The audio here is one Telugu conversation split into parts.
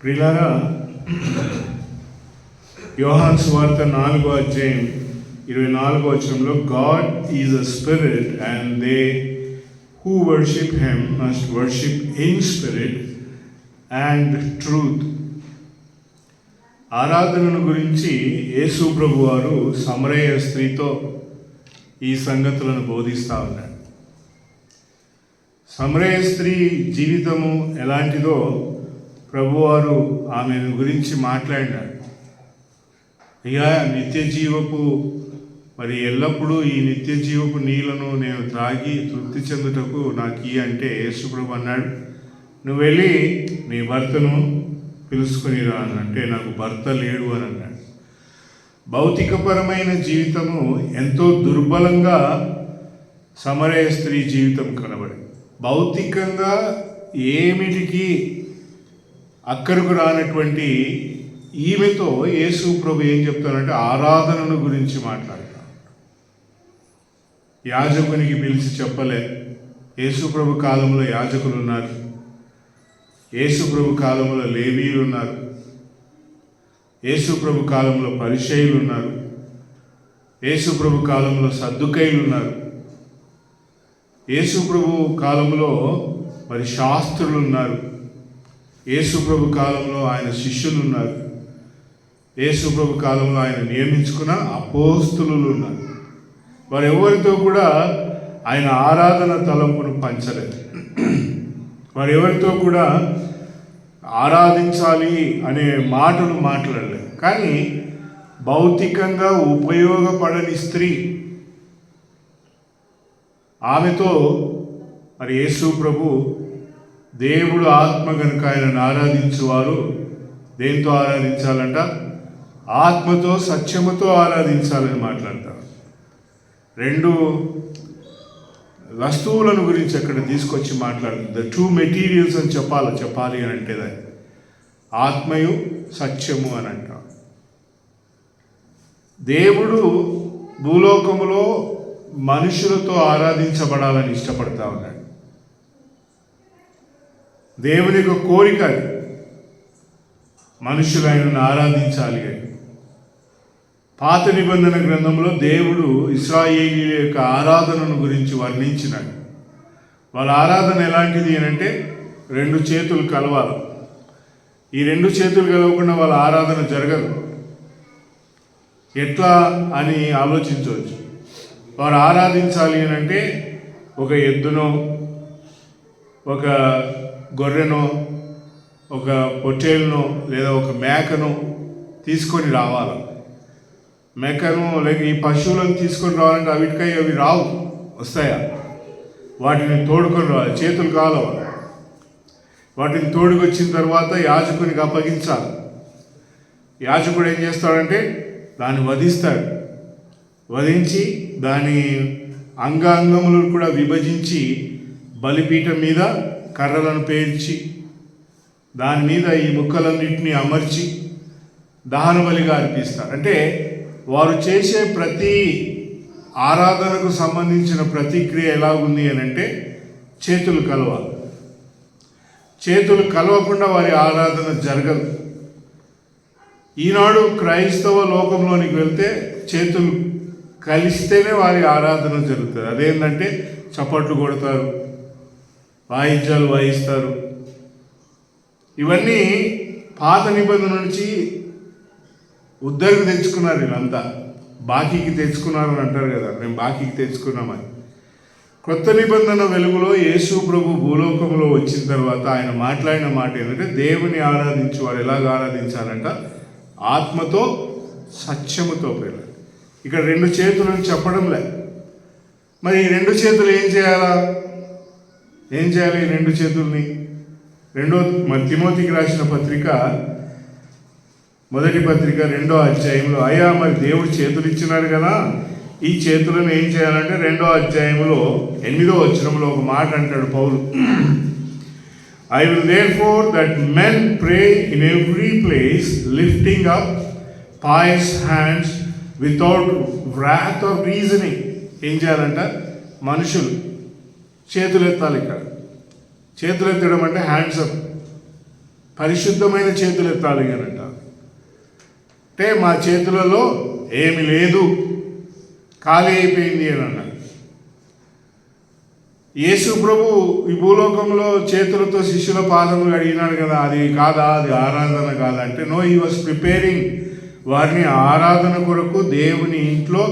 ప్రియులారా, యోహాను సువార్త 4వ అధ్యాయం 24వ వచనంలో God is a spirit and they who worship him must worship in spirit and truth. ఆరాధనను గురించి యేసు ప్రభు వారు సమరయ స్త్రీతో ఈ సంగతులను బోధిస్తూ ఉన్నాడు. సమరయ స్త్రీ జీవితము ఎలాంటిదో ప్రభువారు ఆమె గురించి మాట్లాడినాడు. ఇక నిత్య జీవపు ఎల్లప్పుడూ ఈ నిత్య జీవపు నీళ్లను నేను త్రాగి తృప్తి చెందుటకు నాకు అంటే యేసు ప్రభు అన్నాడు, నువ్వు వెళ్ళి నీ భర్తను పిలుచుకొని రా అని. అంటే నాకు భర్త లేడు అని అన్నాడు. భౌతికపరమైన జీవితము ఎంతో దుర్బలంగా సమరయ స్త్రీ జీవితం కనబడింది. భౌతికంగా ఏమిటికి అక్కడకు రానటువంటి ఈమెతో యేసు ప్రభు ఏం చెప్తానంటే ఆరాధనను గురించి మాట్లాడతాడు. యాజకునికి పిలిచి చెప్పలే. యేసు ప్రభు కాలంలో యాజకులు ఉన్నారు, యేసు ప్రభు కాలంలో లేవీలు ఉన్నారు, యేసు ప్రభు కాలంలో పరిసయ్యులు ఉన్నారు, యేసు ప్రభు కాలంలో సద్దుకయ్యులు ఉన్నారు, యేసు ప్రభు కాలంలో శాస్త్రులు ఉన్నారు, యేసు ప్రభు కాలంలో ఆయన శిష్యులు ఉన్నారు, యేసు ప్రభు కాలంలో ఆయన నియమించుకున్న అపోస్తులు ఉన్నారు. వారెవరితో కూడా ఆయన ఆరాధన తలంపును పంచలేదు. వారెవరితో కూడా ఆరాధించాలి అనే మాటలు మాట్లాడలేదు. కానీ భౌతికంగా ఉపయోగపడని స్త్రీ ఆమెతో యేసు ప్రభు దేవుడు ఆత్మ కనుక ఆయనను ఆరాధించేవారు దేంతో ఆరాధించాలంట? ఆత్మతో సత్యముతో ఆరాధించాలని మాట్లాడతారు. రెండు వస్తువులను గురించి అక్కడ తీసుకొచ్చి మాట్లాడుతుంది. ద టూ మెటీరియల్స్ అని చెప్పాలి అని అంటే ఆత్మయు సత్యము అని అంటారు. దేవుడు భూలోకములో మనుషులతో ఆరాధించబడాలని ఇష్టపడతా ఉన్నాడు. దేవుని యొక్క కోరిక మనుషులు ఆయనను ఆరాధించాలి అని. పాత నిబంధన గ్రంథంలో దేవుడు ఇశ్రాయేలీయుల యొక్క ఆరాధనను గురించి వర్ణించినాడు. వాళ్ళ ఆరాధన ఎలాంటిది అని అంటే రెండు చేతులు కలవాలి. ఈ రెండు చేతులు కలవకుండా వాళ్ళ ఆరాధన జరగదు. ఎట్లా అని ఆలోచించవచ్చు. వారు ఆరాధించాలి అని అంటే ఒక ఎద్దునో, ఒక గొర్రెనో, ఒక పొట్టేలునో లేదా ఒక మేకను తీసుకొని రావాలి. మేకను లేక ఈ పశువులను తీసుకొని రావాలంటే అవి రావు, వస్తాయా? వాటిని తోడుకొని రావాలి, చేతులు కావాలి. వాటిని తోడుకొచ్చిన తర్వాత యాజకునికి అప్పగించాలి. యాజకుడు ఏం చేస్తాడంటే దాన్ని వధిస్తాడు. వధించి దాని అంగాంగములను కూడా విభజించి బలిపీఠం మీద కర్రలను పేర్చి దాని మీద ఈ ముక్కలన్నింటినీ అమర్చి దహన బలిగా అర్పిస్తారు. అంటే వారు చేసే ప్రతి ఆరాధనకు సంబంధించిన ప్రతిక్రియ ఎలా ఉంది అని అంటే చేతులు కలవాలి. చేతులు కలవకుండా వారి ఆరాధన జరగదు. ఈనాడు క్రైస్తవ లోకంలోనికి వెళ్తే చేతులు కలిస్తేనే వారి ఆరాధన జరుగుతుంది. అదేంటంటే చప్పట్లు కొడతారు, వాయిద్యాలు వాయిస్తారు. ఇవన్నీ పాత నిబంధన నుంచి ఉద్దరికి తెచ్చుకున్నారు. వీళ్ళంతా బాకీకి తెచ్చుకున్నారు అని అంటారు కదా, మేము బాకీకి తెచ్చుకున్నామని. కొత్త నిబంధన వెలుగులో యేసు ప్రభు భూలోకంలో వచ్చిన తర్వాత ఆయన మాట్లాడిన మాట ఏంటంటే దేవుని ఆరాధించి వారు ఎలాగ ఆరాధించాలంట? ఆత్మతో సత్యముతో. ఇక్కడ రెండు చేతులను చెప్పడంలే. మరి ఈ రెండు చేతులు ఏం చేయాలా? ఏం చేయాలి ఈ రెండు చేతుల్ని? తిమోతికి రాసిన పత్రిక మొదటి పత్రిక 2వ అధ్యాయంలో అయ్యా మరి దేవుడు చేతులు ఇచ్చినాడు కదా, ఈ చేతులను ఏం చేయాలంటే 2వ అధ్యాయంలో 8వ వచనంలో ఒక మాట అంటాడు Paul, I will therefore that men pray in every place lifting up pious hands without wrath or reasoning. ఏం చేయాలంట? మనుషులు చేతులు ఎత్తాలి. ఇక్కడ చేతులు ఎత్తడం అంటే హ్యాండ్స్ అప్. పరిశుద్ధమైన చేతులు ఎత్తాలి అని అంటారు. అంటే మా చేతులలో ఏమి లేదు, ఖాళీ అయిపోయింది అని అన్నారు. యేసు ప్రభు ఈ భూలోకంలో చేతులతో శిష్యుల పాదములు అడిగినాడు కదా, అది కాదా, అది ఆరాధన కాదా అంటే నో, హీ వాజ్ ప్రిపేరింగ్ వారిని ఆరాధన కొరకు, దేవుని ఇంట్లో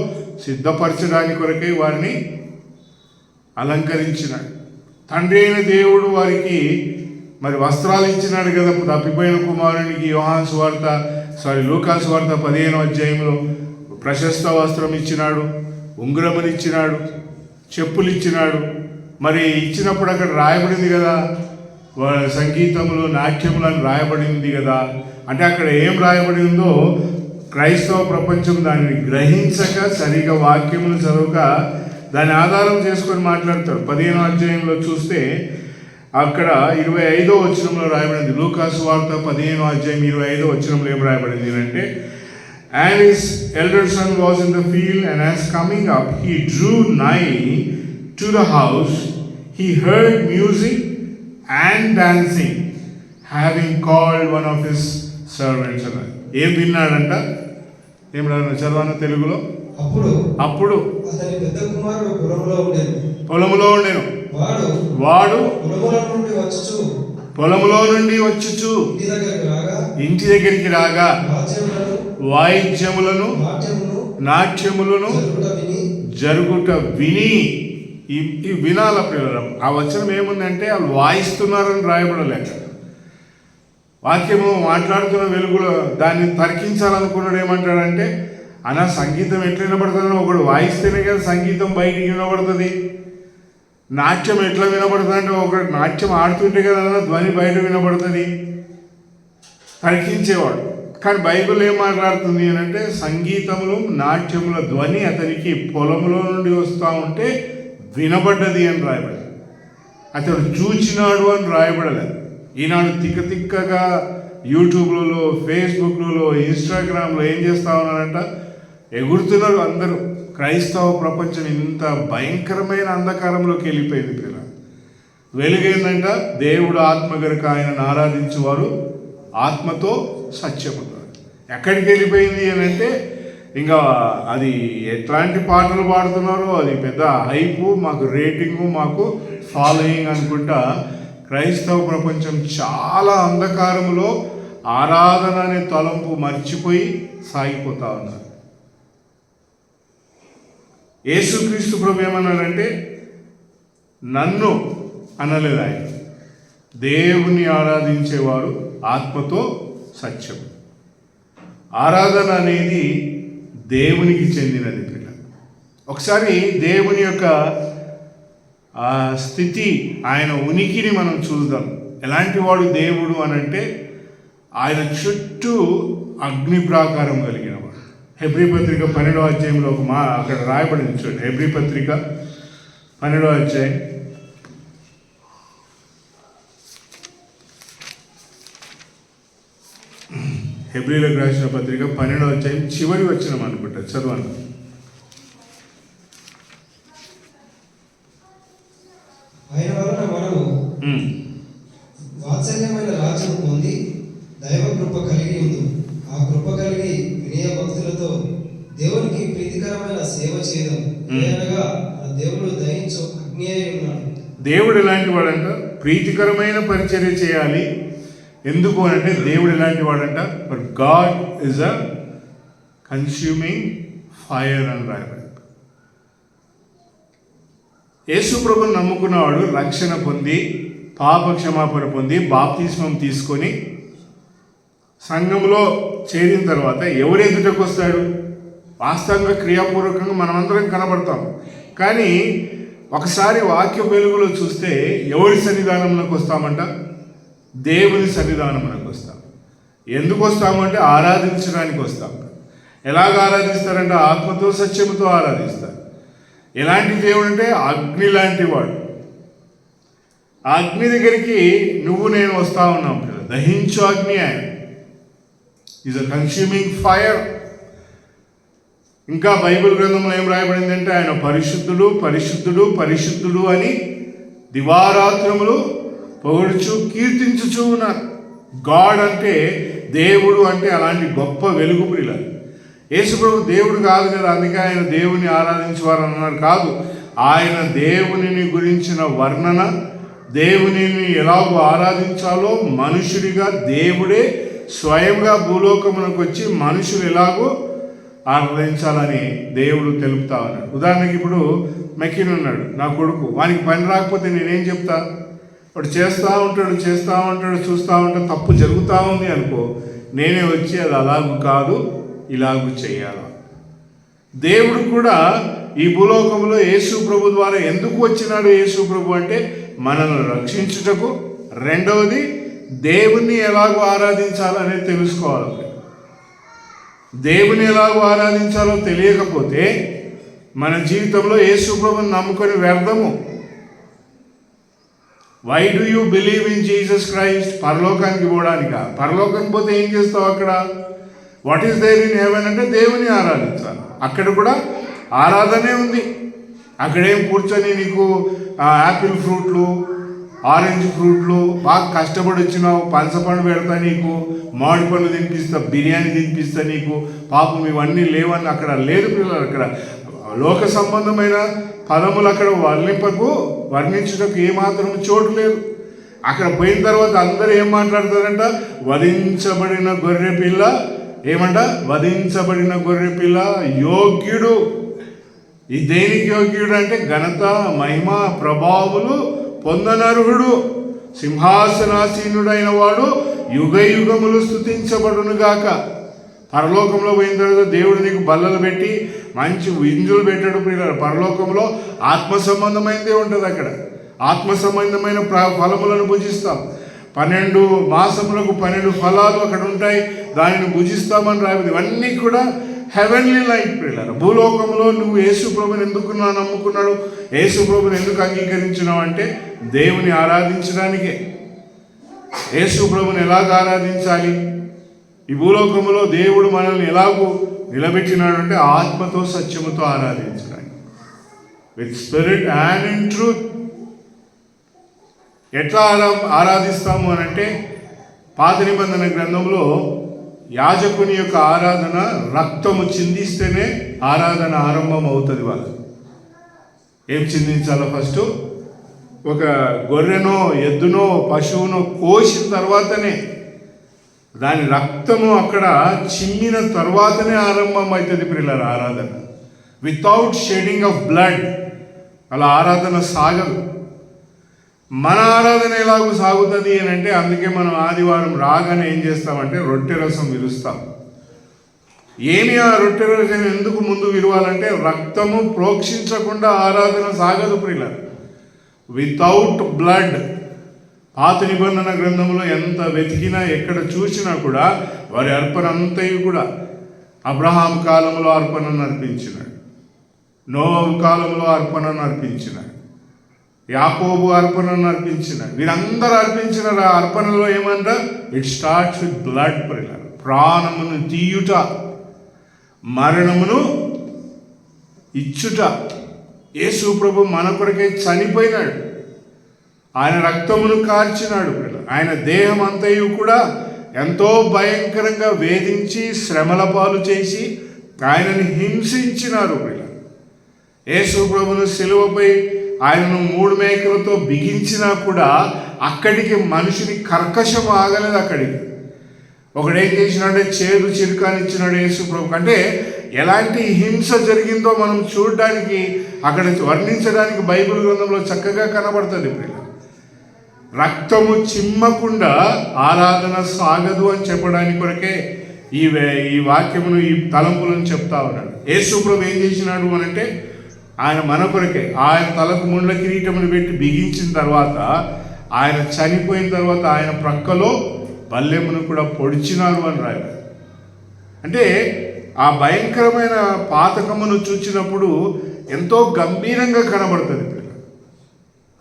సిద్ధపరచడానికి కొరకై వారిని అలంకరించినాడు. తండ్రి అయిన దేవుడు వారికి మరి వస్త్రాలు ఇచ్చినాడు కదా, తప్పిపోయిన కుమారునికి లూకా సువార్త 15వ అధ్యాయంలో ప్రశస్త వస్త్రం ఇచ్చినాడు, ఉంగరములు ఇచ్చినాడు, చెప్పులు ఇచ్చినాడు. మరి ఇచ్చినప్పుడు అక్కడ రాయబడింది కదా, సంగీతములు నాట్యములు అని రాయబడింది కదా. అంటే అక్కడ ఏం రాయబడి ఉందో క్రైస్తవ ప్రపంచం దానిని గ్రహించక, సరిగా వాక్యములు చదవక దాన్ని ఆధారం చేసుకొని మాట్లాడతాడు. 15వ అధ్యాయంలో చూస్తే అక్కడ 25వ వచనంలో రాయబడింది. లూకా సువార్త 15వ అధ్యాయం 25వ వచనంలో ఏం రాయబడింది అంటే, and his elder son was in the field, and as coming up he drew nigh to the house, he heard music and dancing, having called one of his servants. ఏం విన్నాడంట? ఏం రాను చదవాను తెలుగులో. అప్పుడు అతని పెద్ద కుమారుడు పొలములో ఉండెను. వాడు పొలములో నుండి వచ్చుచు ఇంటి దగ్గరికి రాగా వాయిద్యములను నాట్యములను జరుగుట విని, ఈ వినాల పిల్లలు. ఆ వచనం ఏముందంటే వాళ్ళు వాయిస్తున్నారని రాయబడలేక, వాక్యము మాట్లాడుతున్న వెలుగులో దాన్ని తర్కించాలనుకున్నాడు. ఏమంటాడంటే, అలా సంగీతం ఎట్లా వినబడుతుందని ఒకడు వాయిస్తేనే కదా సంగీతం బయటికి వినబడుతుంది. నాట్యం ఎట్లా వినబడుతుంది అంటే ఒకడు నాట్యం ఆడుతుంటే కదా ధ్వని బయట వినబడుతుంది, తర్కించేవాడు. కానీ బైబిల్ ఏం మాట్లాడుతుంది అని అంటే, సంగీతములు నాట్యముల ధ్వని అతనికి పొలంలో నుండి వస్తూ ఉంటే వినబడ్డది అని రాయబడింది. అతడు చూచినాడు అని రాయబడలేదు. ఈనాడు తిక్కగా యూట్యూబ్లలో, ఫేస్బుక్లలో, ఇన్స్టాగ్రామ్లో ఏం చేస్తూ ఉన్నారంట, ఎగురుతున్నారు అందరూ. క్రైస్తవ ప్రపంచం ఇంత భయంకరమైన అంధకారంలోకి వెళ్ళిపోయింది పిల్ల. వెలుగైందంట, దేవుడు ఆత్మ గనుక ఆయనను ఆరాధించేవారు ఆత్మతో సత్యముతో. ఎక్కడికి వెళ్ళిపోయింది అని అంటే, ఇంకా అది ఎట్లాంటి పాటలు పాడుతున్నారో అది పెద్ద హైపు, మాకు రేటింగు, మాకు ఫాలోయింగ్ అనుకుంటా క్రైస్తవ ప్రపంచం చాలా అంధకారంలో ఆరాధన అనే తలంపు మర్చిపోయి సాగిపోతా ఉన్నారు. యేసుక్రీస్తు ప్రభు ఏమన్నాడంటే, నన్ను అనలేదు ఆయన, దేవుని ఆరాధించేవారు ఆత్మతో సత్యం. ఆరాధన అనేది దేవునికి చెందినది పిల్ల. ఒకసారి దేవుని యొక్క స్థితి, ఆయన ఉనికిని మనం చూద్దాం. ఎలాంటి వాడు దేవుడు అని అంటే, ఆయన చుట్టూ అగ్ని ప్రాకారం కలిగిన వాడు. హెబ్రీ పత్రిక 12వ అధ్యాయంలో అక్కడ రాయబడింది చూడండి. హెబ్రీ పత్రిక 12వ అధ్యాయం హెబ్రీలకు రాసిన పత్రిక 12వ అధ్యాయం చివరి వచనం అనుకుంటా, చదవండి. ఆయన వలన మనము వాత్సల్యమైన రాజ్యం పొంది దైవ కృప కలిగి ఉంది. ఆ కృప కలిగి వినయ భక్తులతో దేవునికి ప్రీతికరమైన సేవ చేయడం, అనగా దేవుడు దయించు అగ్ని అయి ఉన్నాడు. దేవుడు ఎలాంటి వాడంట? ప్రీతికరమైన పరిచర్య చేయాలి. ఎందుకు అంటే దేవుడు ఎలాంటి వాడంట? But God is a consuming fire అని రాయబడి. యేసు ప్రభుని నమ్ముకున్నవాడు రక్షణ పొంది, పాప క్షమాపణ పొంది, బాప్తిస్మం తీసుకొని సంఘంలో చేరిన తర్వాత ఎవరు ఎదుటకు వస్తాడు? వాస్తవంగా క్రియాపూర్వకంగా మనమందరం కనబడతాం. కానీ ఒకసారి వాక్య వెలుగులో చూస్తే ఎవరి సన్నిధానంలోకి వస్తామంట? దేవుని సన్నిధానంలోకి వస్తాం. ఎందుకు వస్తామంటే ఆరాధించడానికి వస్తాం. ఎలాగ ఆరాధిస్తారంటే ఆత్మతో సత్యముతో ఆరాధిస్తారు. ఎలాంటి దేవుడు అంటే అగ్ని లాంటి వాడు. ఆ అగ్ని దగ్గరికి నువ్వు నేను వస్తూ ఉన్నాం కదా, దహించు అగ్ని. ఆయన ఈజ్ అ కన్స్యూమింగ్ ఫైర్. ఇంకా బైబిల్ గ్రంథంలో ఏం రాయబడిందంటే, ఆయన పరిశుద్ధుడు పరిశుద్ధుడు పరిశుద్ధుడు అని దివారాత్రములు పొగడుచు కీర్తించుచు ఉన్నారు. గాడ్ అంటే, దేవుడు అంటే అలాంటి గొప్ప వెలుగు ప్రియులారు. యేసుప్రభు దేవుడు కాదు కదా, అందుకే ఆయన దేవుని ఆరాధించేవారు అన్నారు కాదు. ఆయన దేవునిని గురించిన వర్ణన, దేవునిని ఎలాగో ఆరాధించాలో మనుషుడిగా దేవుడే స్వయంగా భూలోకమునకు వచ్చి మనుషులు ఎలాగో ఆరాధించాలని దేవుడు తెలుపుతా ఉన్నాడు. ఉదాహరణకి ఇప్పుడు మెకిన్ ఉన్నాడు, నా కొడుకు, వానికి పని రాకపోతే నేనేం చెప్తా? వాడు చేస్తూ ఉంటాడు, చూస్తూ ఉంటాడు, తప్పు జరుగుతూ ఉంది అనుకో, నేనే వచ్చి అది అలాగూ కాదు ఇలాగూ చేయాలి. దేవుడు కూడా ఈ భూలోకంలో యేసు ప్రభు ద్వారా ఎందుకు వచ్చినాడు? యేసు ప్రభు అంటే మనల్ని రక్షించుటకు, రెండవది దేవుణ్ణి ఎలాగో ఆరాధించాలనేది తెలుసుకోవాలి. దేవుని ఎలాగో ఆరాధించాలో తెలియకపోతే మన జీవితంలో యేసు ప్రభుని నమ్ముకొని వ్యర్థము. Why do you believe in Jesus Christ? పరలోకానికి పోవడానిక? పరలోకానికి పోతే ఏం చేస్తావు అక్కడ? What is there in heaven అంటే దేవుని ఆరాధించాలి. అక్కడ కూడా ఆరాధనే ఉంది. అక్కడేం కూర్చొని నీకు యాపిల్ ఫ్రూట్లు, ఆరెంజ్ ఫ్రూట్లు, బాగా కష్టపడి వచ్చినావు, పనసపండు పెడతా నీకు, మామిడి పళ్ళు తినిపిస్తా, బిర్యానీ తినిపిస్తా నీకు, పాపం ఇవన్నీ లేవని అక్కడ లేదు పిల్లలు. అక్కడ లోక సంబంధమైన పదములు అక్కడ వర్ణించుటకు ఏమాత్రం చోటు లేదు. అక్కడ పోయిన తర్వాత అందరూ ఏం మాట్లాడతారంట? వధించబడిన గొర్రె పిల్ల, ఏమంట? వధించబడిన గొర్రె పిల్ల యోగ్యుడు. ఈ దేనికి యోగ్యుడు అంటే ఘనత, మహిమ, ప్రభావములు పొందనర్హుడు, సింహాసనాసీనుడైన వాడు యుగ యుగములు స్తుతించబడునుగాక. పరలోకంలో పోయిన తర్వాత దేవుడు నీకు బల్లలు పెట్టి మంచి వింజులు పెట్టాడు పిల్లలు. పరలోకంలో ఆత్మ సంబంధమైనదే ఉంటుంది. అక్కడ ఆత్మ సంబంధమైన ఫలములను భుజిస్తాం. 12 మాసములకు 12 ఫలాలు అక్కడ ఉంటాయి, దానిని భుజిస్తామని రాబోదు. ఇవన్నీ కూడా హెవెన్లీ లైఫ్ పిల్లలు. భూలోకంలో నువ్వు యేసు ప్రభుని ఎందుకు నమ్ముకున్నాడు, యేసు ప్రభుని ఎందుకు అంగీకరించినావు అంటే దేవుని ఆరాధించడానికే. యేసు ప్రభుని ఎలాగ ఆరాధించాలి? ఈ భూలోకంలో దేవుడు మనల్ని ఎలాగూ నిలబెట్టినాడు అంటే ఆత్మతో సత్యముతో ఆరాధించడానికి, with spirit and in truth. ఎట్లా ఆరాధిస్తాము అని అంటే పాత నిబంధన గ్రంథంలో యాజకుని యొక్క ఆరాధన రక్తము చిందిస్తేనే ఆరాధన ఆరంభం అవుతుంది. వాళ్ళు ఏం చిందించాలో? ఫస్ట్ ఒక గొర్రెనో ఎద్దునో పశువునో కోసిన తర్వాతనే దాని రక్తము అక్కడ చిమ్మిన తర్వాతనే ఆరంభం అవుతుంది పిల్లల ఆరాధన. వితౌట్ షెడింగ్ ఆఫ్ బ్లడ్ అలా ఆరాధన సాగదు. మన ఆరాధన ఎలాగూ సాగుతుంది అని అంటే అందుకే మనం ఆదివారం రాగానే ఏం చేస్తామంటే రొట్టె రసం విరుస్తాం. ఏమి ఆ రొట్టె రసం ఎందుకు ముందు విరవాలంటే రక్తము ప్రోక్షించకుండా ఆరాధన సాగదు ప్రియుల. Without blood. పాత నిబంధన గ్రంథంలో ఎంత వెతికినా ఎక్కడ చూసినా కూడా వారి అర్పణ అంతయు కూడా అబ్రహాం కాలంలో అర్పణను అర్పించినాడు, నోవహు కాలంలో అర్పణను అర్పించినాడు, యాకోబు అర్పణను అర్పించినాడు. వీరందరూ అర్పించిన అర్పణలో ఏమంట? ఇట్ స్టార్ట్స్ విత్ బ్లడ్ ప్రియుల. ప్రాణమును తీయుట, మరణమును ఇచ్చుట. యేసు ప్రభు మన కొరకే చనిపోయినాడు, ఆయన రక్తమును కార్చినాడు. ఆయన దేహం అంతయు కూడా ఎంతో భయంకరంగా వేధించి శ్రమల పాలు చేసి ఆయనని హింసించినారు. యేసు ప్రభును సిలువపై ఆయనను 3 మేకలతో బిగించినా కూడా అక్కడికి మనిషిని కర్కశం ఆగలేదు. అక్కడికి ఒకడేం చేసినాడే చేదు చిరుకానిచ్చినాడు యేసు ప్రభు. అంటే ఎలాంటి హింస జరిగిందో మనం చూడడానికి, అక్కడ వర్ణించడానికి బైబిల్ గ్రంథంలో చక్కగా కనబడుతుంది. రక్తము చిమ్మకుండా ఆరాధన సాగదు అని చెప్పడానికి కొరకే ఈ వాక్యమును, ఈ తలంపులను చెప్తా ఉన్నాడు. యేసు ప్రభు ఏం చేసినాడు అనంటే ఆయన మన కొరకే ఆయన తలకు ముండ్ల కిరీటమును పెట్టి బిగించిన తర్వాత, ఆయన చనిపోయిన తర్వాత ఆయన ప్రక్కలో బల్లెమును కూడా పొడిచినారు అని రాయాలి. అంటే ఆ భయంకరమైన పాతకమును చూచినప్పుడు ఎంతో గంభీరంగా కనబడుతుంది ప్రియుల.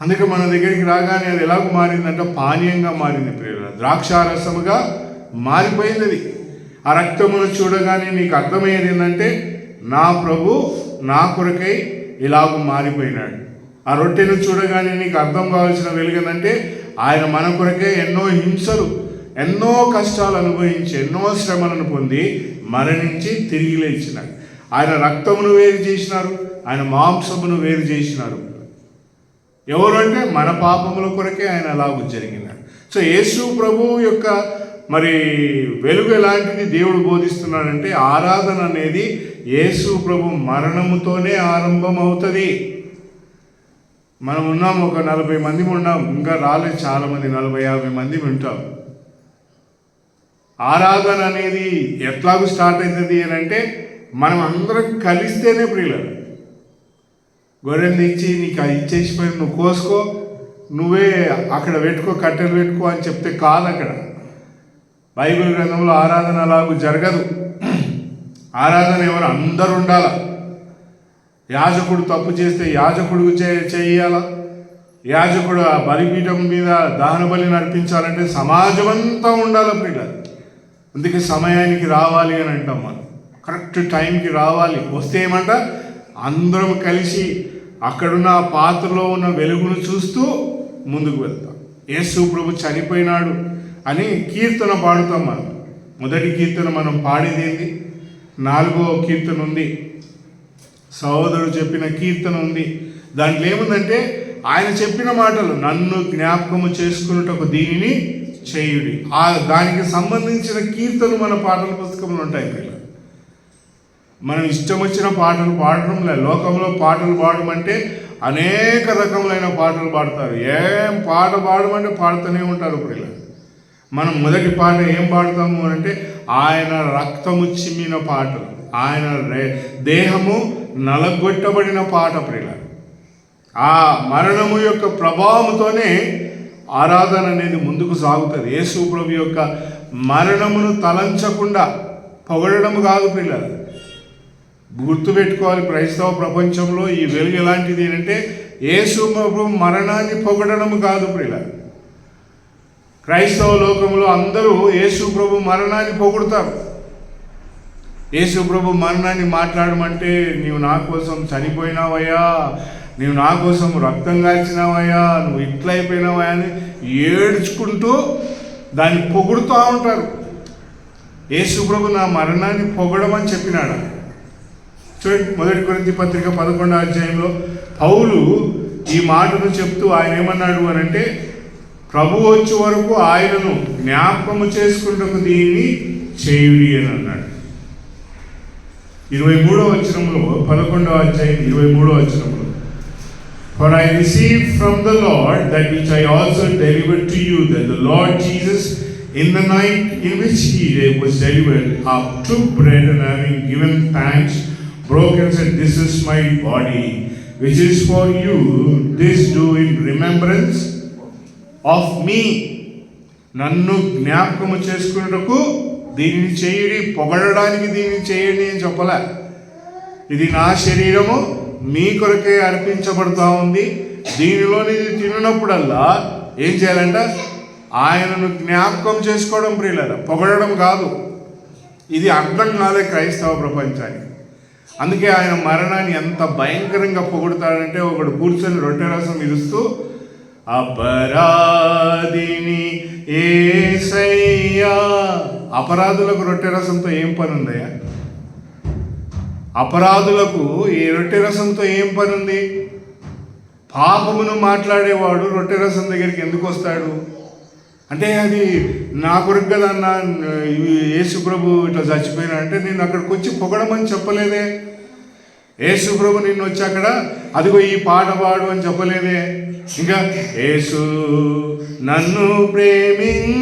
అందుకే మన దగ్గరికి రాగానే అది ఎలాగ మారిందంటే పానీయంగా మారింది ప్రియుల, ద్రాక్షారసముగా మారిపోయింది అది. ఆ రక్తమును చూడగానే నీకు అర్థమయ్యేది ఏంటంటే నా ప్రభు నా కొరకై ఇలాగ మారిపోయినాడు. ఆ రొట్టెను చూడగానే నీకు అర్థం కావాల్సిన వెలుగందంటే ఆయన మన కొరకే ఎన్నో హింసలు, ఎన్నో కష్టాలు అనుభవించి ఎన్నో శ్రమలను పొంది మరణించి తిరిగి లేచినాడు. ఆయన రక్తమును వేరు చేసినారు, ఆయన మాంసమును వేరు చేసినారు. ఎవరు అంటే మన పాపముల కొరకే ఆయన అలాగూ జరిగినాడు. సో యేసు ప్రభువు యొక్క మరి వెలుగు ఎలాంటిది దేవుడు బోధిస్తున్నాడంటే, ఆరాధన అనేది యేసు ప్రభు మరణముతోనే ఆరంభమవుతుంది. మనం ఉన్నాం, ఒక 40 మంది ఉన్నాం, ఇంకా రాలేదు చాలామంది, 40-50 మంది ఉంటాం. ఆరాధన అనేది ఎట్లాగూ స్టార్ట్ అవుతుంది అని అంటే, మనం అందరం కలిస్తేనే ప్రియులు. గొర్రెలు తెచ్చి నీకు అది ఇచ్చేసిపోయి నువ్వు కోసుకో, నువ్వే అక్కడ పెట్టుకో, కట్టెలు పెట్టుకో అని చెప్తే కాదు. అక్కడ బైబిల్ గ్రంథంలో ఆరాధన అలాగూ జరగదు. ఆరాధన ఎవరు అందరు ఉండాల. యాజకుడు తప్పు చేస్తే యాజకుడు చేయాల. యాజకుడు ఆ బలిపీఠం మీద దహన బలి నడిపించాలంటే సమాజం అంతా ఉండాల ప్రియులారా. అందుకే సమయానికి రావాలి అని అంటాం. మనం కరెక్ట్ టైంకి రావాలి. వస్తే ఏమంట, అందరం కలిసి అక్కడున్న ఆ పాత్రలో ఉన్న వెలుగును చూస్తూ ముందుకు వెళ్తాం. యేసు ప్రభు చనిపోయినాడు అని కీర్తన పాడుతాం. మనం మొదటి కీర్తన మనం పాడేది ఏంది? 4వ కీర్తన ఉంది, సహోదరుడు చెప్పిన కీర్తన ఉంది. దాంట్లో ఏముందంటే, ఆయన చెప్పిన మాటలు, నన్ను జ్ఞాపకము చేసుకున్నటకు దీనిని చేయుడి. దానికి సంబంధించిన కీర్తనలు మన పాటల పుస్తకంలో ఉంటాయి పిల్లలు. మనం ఇష్టం వచ్చిన పాటలు పాడటం లేదు. లోకంలో పాటలు పాడమంటే అనేక రకములైన పాటలు పాడతారు. ఏం పాట పాడమంటే పాడుతూనే ఉంటారు పిల్లలు. మనం మొదటి పాట ఏం పాడతాము అంటే, ఆయన రక్తము చిమ్మిన పాటలు, ఆయన దేహము నలగొట్టబడిన పాట ప్రియులారా. ఆ మరణము యొక్క ప్రభావంతోనే ఆరాధన అనేది ముందుకు సాగుతుంది. యేసు ప్రభు యొక్క మరణమును తలంచకుండా పొగడడం కాదు ప్రియులారా. గుర్తుపెట్టుకోవాలి, క్రైస్తవ ప్రపంచంలో ఈ వెలుగు ఎలాంటిది అంటే, యేసు ప్రభు మరణాన్ని పొగడడం కాదు ప్రియులారా. క్రైస్తవ లోకంలో అందరూ యేసు ప్రభు మరణాన్ని పొగుడుతారు. యేసు ప్రభు మరణాన్ని మాట్లాడమంటే, నీవు నా కోసం చనిపోయినావయ్యా, నీవు నా కోసం రక్తం కాల్చినావయ్యా, నువ్వు ఇట్లయిపోయినావయ్యా అని ఏడ్చుకుంటూ దాన్ని పొగుడుతూ ఉంటారు. యేసు ప్రభు నా మరణాన్ని పొగడమని చెప్పినాడు. చూడండి, 1 కొరింథీ పత్రిక 11వ అధ్యాయంలో పౌలు ఈ మాటను చెప్తూ ఆయన ఏమన్నాడు అని అంటే, ప్రభు వచ్చే వరకు ఆయనను జ్ఞాపకము చేసుకుంటకు దీన్ని చేయుడి అని అన్నాడు. 23వ వచనంలో, 11వ అధ్యాయం 23వ వచనంలో, For I received from the Lord that which I also delivered to you, that the Lord Jesus, in the night in which he was delivered up, took bread, and having given thanks, broke and said, This is my body, which is for you. This do in remembrance of me. నన్ను జ్ఞాపకము చేసుకున్నటకు దీనిని చేయుడి. పొగడడానికి దీనిని చేయండి అని చెప్పలే. ఇది నా శరీరము మీ కొరకే అర్పించబడుతూ ఉంది. దీనిలోని తిన్నప్పుడల్లా ఏం చేయాలంట, ఆయనను జ్ఞాపకం చేసుకోవడం ప్రియులారా, పొగడడం కాదు. ఇది అర్థం కాలే క్రైస్తవ ప్రపంచానికి. అందుకే ఆయన మరణాన్ని ఎంత భయంకరంగా పొగుడుతాడంటే, ఒకడు కూర్చొని రొట్టె రసం ఇరుస్తూ, అపరాధిని యేసయ్యా. అపరాధులకు రొట్టె రసంతో ఏం పని ఉందయ్యా? అపరాధులకు ఈ రొట్టె రసంతో ఏం పని ఉంది? పాపమును మాట్లాడేవాడు రొట్టె రసం దగ్గరికి ఎందుకు వస్తాడు అంటే, అది నా కొరకు కదా అన్న, యేసు ప్రభు ఇట్లా చచ్చిపోయినా అంటే నేను అక్కడికి వచ్చి పొగడమని చెప్పలేదే. యేసు ప్రభు నిన్ను వచ్చి అక్కడ అదిగో ఈ పాట పాడు అని చెప్పలేదే. ఇంకా యేసు నన్ను ప్రేమించినావు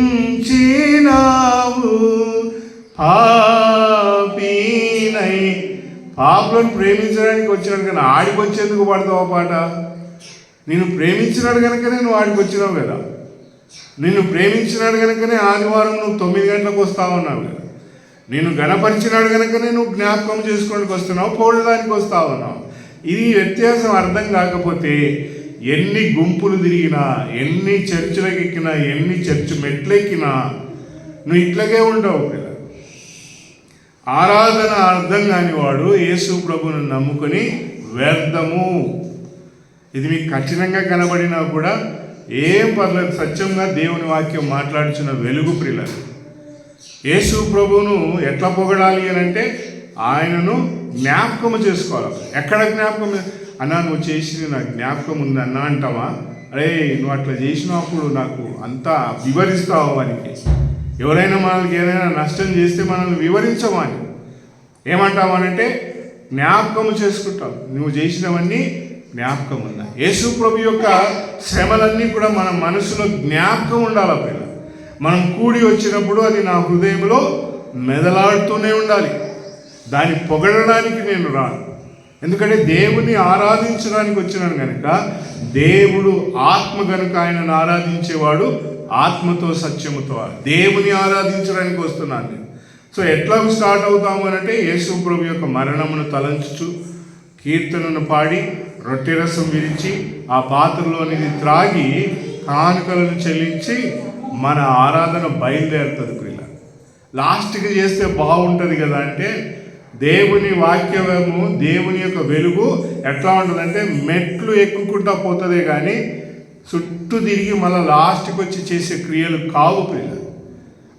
పాపినై. పాపులను ప్రేమించడానికి వచ్చినాడు కానీ ఆడికి వచ్చేందుకు పాడతావు పాట? నిన్ను ప్రేమించినాడు కనుకనే నువ్వు ఆడికి వచ్చినావు కదా. నిన్ను ప్రేమించినాడు కనుకనే ఆదివారం నువ్వు 9 గంటలకు వస్తావు అన్నావు కదా. నిన్ను గణపరిచినాడు కనుకనే నువ్వు జ్ఞాపకం చేసుకోవడానికి వస్తున్నావు, పోవడానికి వస్తావు అన్నావు. ఇది వ్యత్యాసం అర్థం కాకపోతే ఎన్ని గుంపులు తిరిగినా, ఎన్ని చర్చిలకు ఎక్కినా, ఎన్ని చర్చి మెట్లెక్కినా నువ్వు ఇట్లాగే ఉంటావు కదా. ఆరాధన అర్థం కాని వాడు యేసు ప్రభువును నమ్ముకొని వ్యర్థము. ఇది మీకు కఠినంగా కనబడినా కూడా ఏం పర్లేదు, సత్యంగా దేవుని వాక్యం మాట్లాడుచున్న వెలుగు ప్రియులారా. యేసు ప్రభువును ఎట్లా పొగడాలి అని అంటే ఆయనను జ్ఞాపకము చేసుకోవాలి. ఎక్కడ జ్ఞాపకం? అన్నా నువ్వు చేసింది నాకు జ్ఞాపకం ఉంది అన్నా అంటావా? అరే నువ్వు అట్లా చేసినప్పుడు నాకు అంతా వివరిస్తావు వానికి. ఎవరైనా మనకి ఏదైనా నష్టం చేస్తే మనల్ని వివరించమని ఏమంటామనంటే జ్ఞాపకము చేసుకుంటాం. నువ్వు చేసినవన్నీ జ్ఞాపకం ఉందా? యేసు ప్రభు యొక్క శ్రమలన్నీ కూడా మన మనసులో జ్ఞాపకం ఉండాలి పిల్ల. మనం కూడి వచ్చినప్పుడు అది నా హృదయంలో మెదలాడుతూనే ఉండాలి. దాన్ని పొగడడానికి నేను రాను, ఎందుకంటే దేవుని ఆరాధించడానికి వచ్చినాను కనుక. దేవుడు ఆత్మ కనుక ఆయనను ఆరాధించేవాడు ఆత్మతో సత్యముతో. దేవుని ఆరాధించడానికి వస్తున్నాను నేను. సో ఎట్లా స్టార్ట్ అవుతాము అంటే యేసు ప్రభు యొక్క మరణమును తలంచుచు కీర్తనను పాడి రొట్టె రసం విరిచి ఆ పాత్రలోనిది త్రాగి కానుకలను చెల్లించి మన ఆరాధన బయలుదేరుతుంది ప్రియుల. లాస్ట్కి చేస్తే బాగుంటుంది కదా అంటే దేవుని వాక్యము, దేవుని యొక్క వెలుగు ఎట్లా ఉంటుందంటే మెట్లు ఎక్కుకుంటా పోతుందే కానీ చుట్టూ తిరిగి మళ్ళీ లాస్ట్కి వచ్చి చేసే క్రియలు కావు ప్రియుల.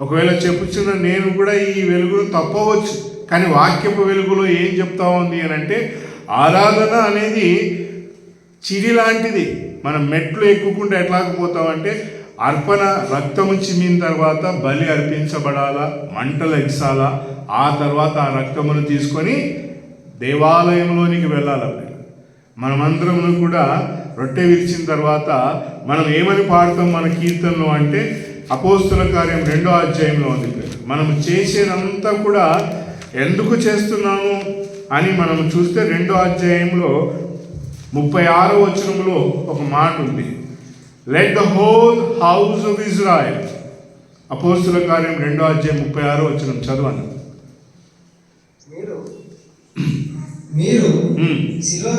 ఒకవేళ చెప్పుచున్న నేను కూడా ఈ వెలుగును తప్పవచ్చు, కానీ వాక్యపు వెలుగులో ఏం చెప్తా ఉంది అని అంటే ఆరాధన అనేది చిరి లాంటిది. మనం మెట్లు ఎక్కుకుంటే ఎట్లాకపోతామంటే అర్పణ రక్తము చిమ్మిన తర్వాత బలి అర్పించబడాలా, మంటలు ఎగ్సాలా, ఆ తర్వాత ఆ రక్తమును తీసుకొని దేవాలయంలోనికి వెళ్ళాలి. మనమందరము కూడా రొట్టె విరిచిన తర్వాత మనం ఏమని పాడతాం మన కీర్తనలో అంటే అపోస్తుల కార్యం 2వ అధ్యాయంలో ఉంది. మనం చేసేదంతా కూడా ఎందుకు చేస్తున్నాము అని మనం చూస్తే 2వ అధ్యాయంలో 36వ వచనంలో ఒక మాట ఉంది. Let the whole house of Israel. అపోస్తుల కార్యం 2వ అధ్యాయం 36వ వచనం చదవండి. మీరు సిలువ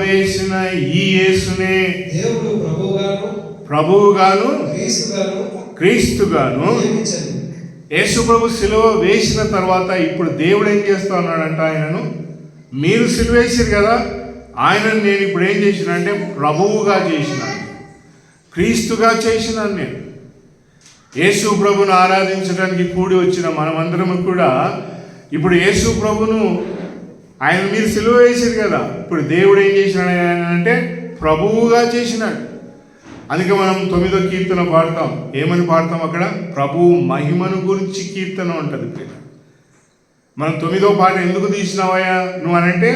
వేసిన ఈ యేసునే దేవుడు ప్రభువుగాను క్రీస్తుగాను. యేసు ప్రభు సిలువ వేసిన తర్వాత ఇప్పుడు దేవుడు ఏం చేస్తా ఉన్నాడంట, ఆయనను మీరు సిలువ వేసారు కదా, ఆయనను నేను ఇప్పుడు ఏం చేసిన అంటే ప్రభువుగా చేసినాను, క్రీస్తుగా చేసినాను. నేను యేసు ప్రభును ఆరాధించడానికి కూడి వచ్చిన మనమందరము కూడా ఇప్పుడు యేసు ప్రభును ఆయన మీరు సిలువ వేసారు కదా, ఇప్పుడు దేవుడు ఏం చేసినాడు ఆయన అంటే ప్రభువుగా చేసినాడు. అందుకే మనం 9వ కీర్తన పాడతాం. ఏమని పాడతాం అక్కడ? ప్రభువు మహిమను గురించి కీర్తన ఉంటుంది. మనం 9వ పాట ఎందుకు తీసినావయ్యా నువ్వు అని అంటే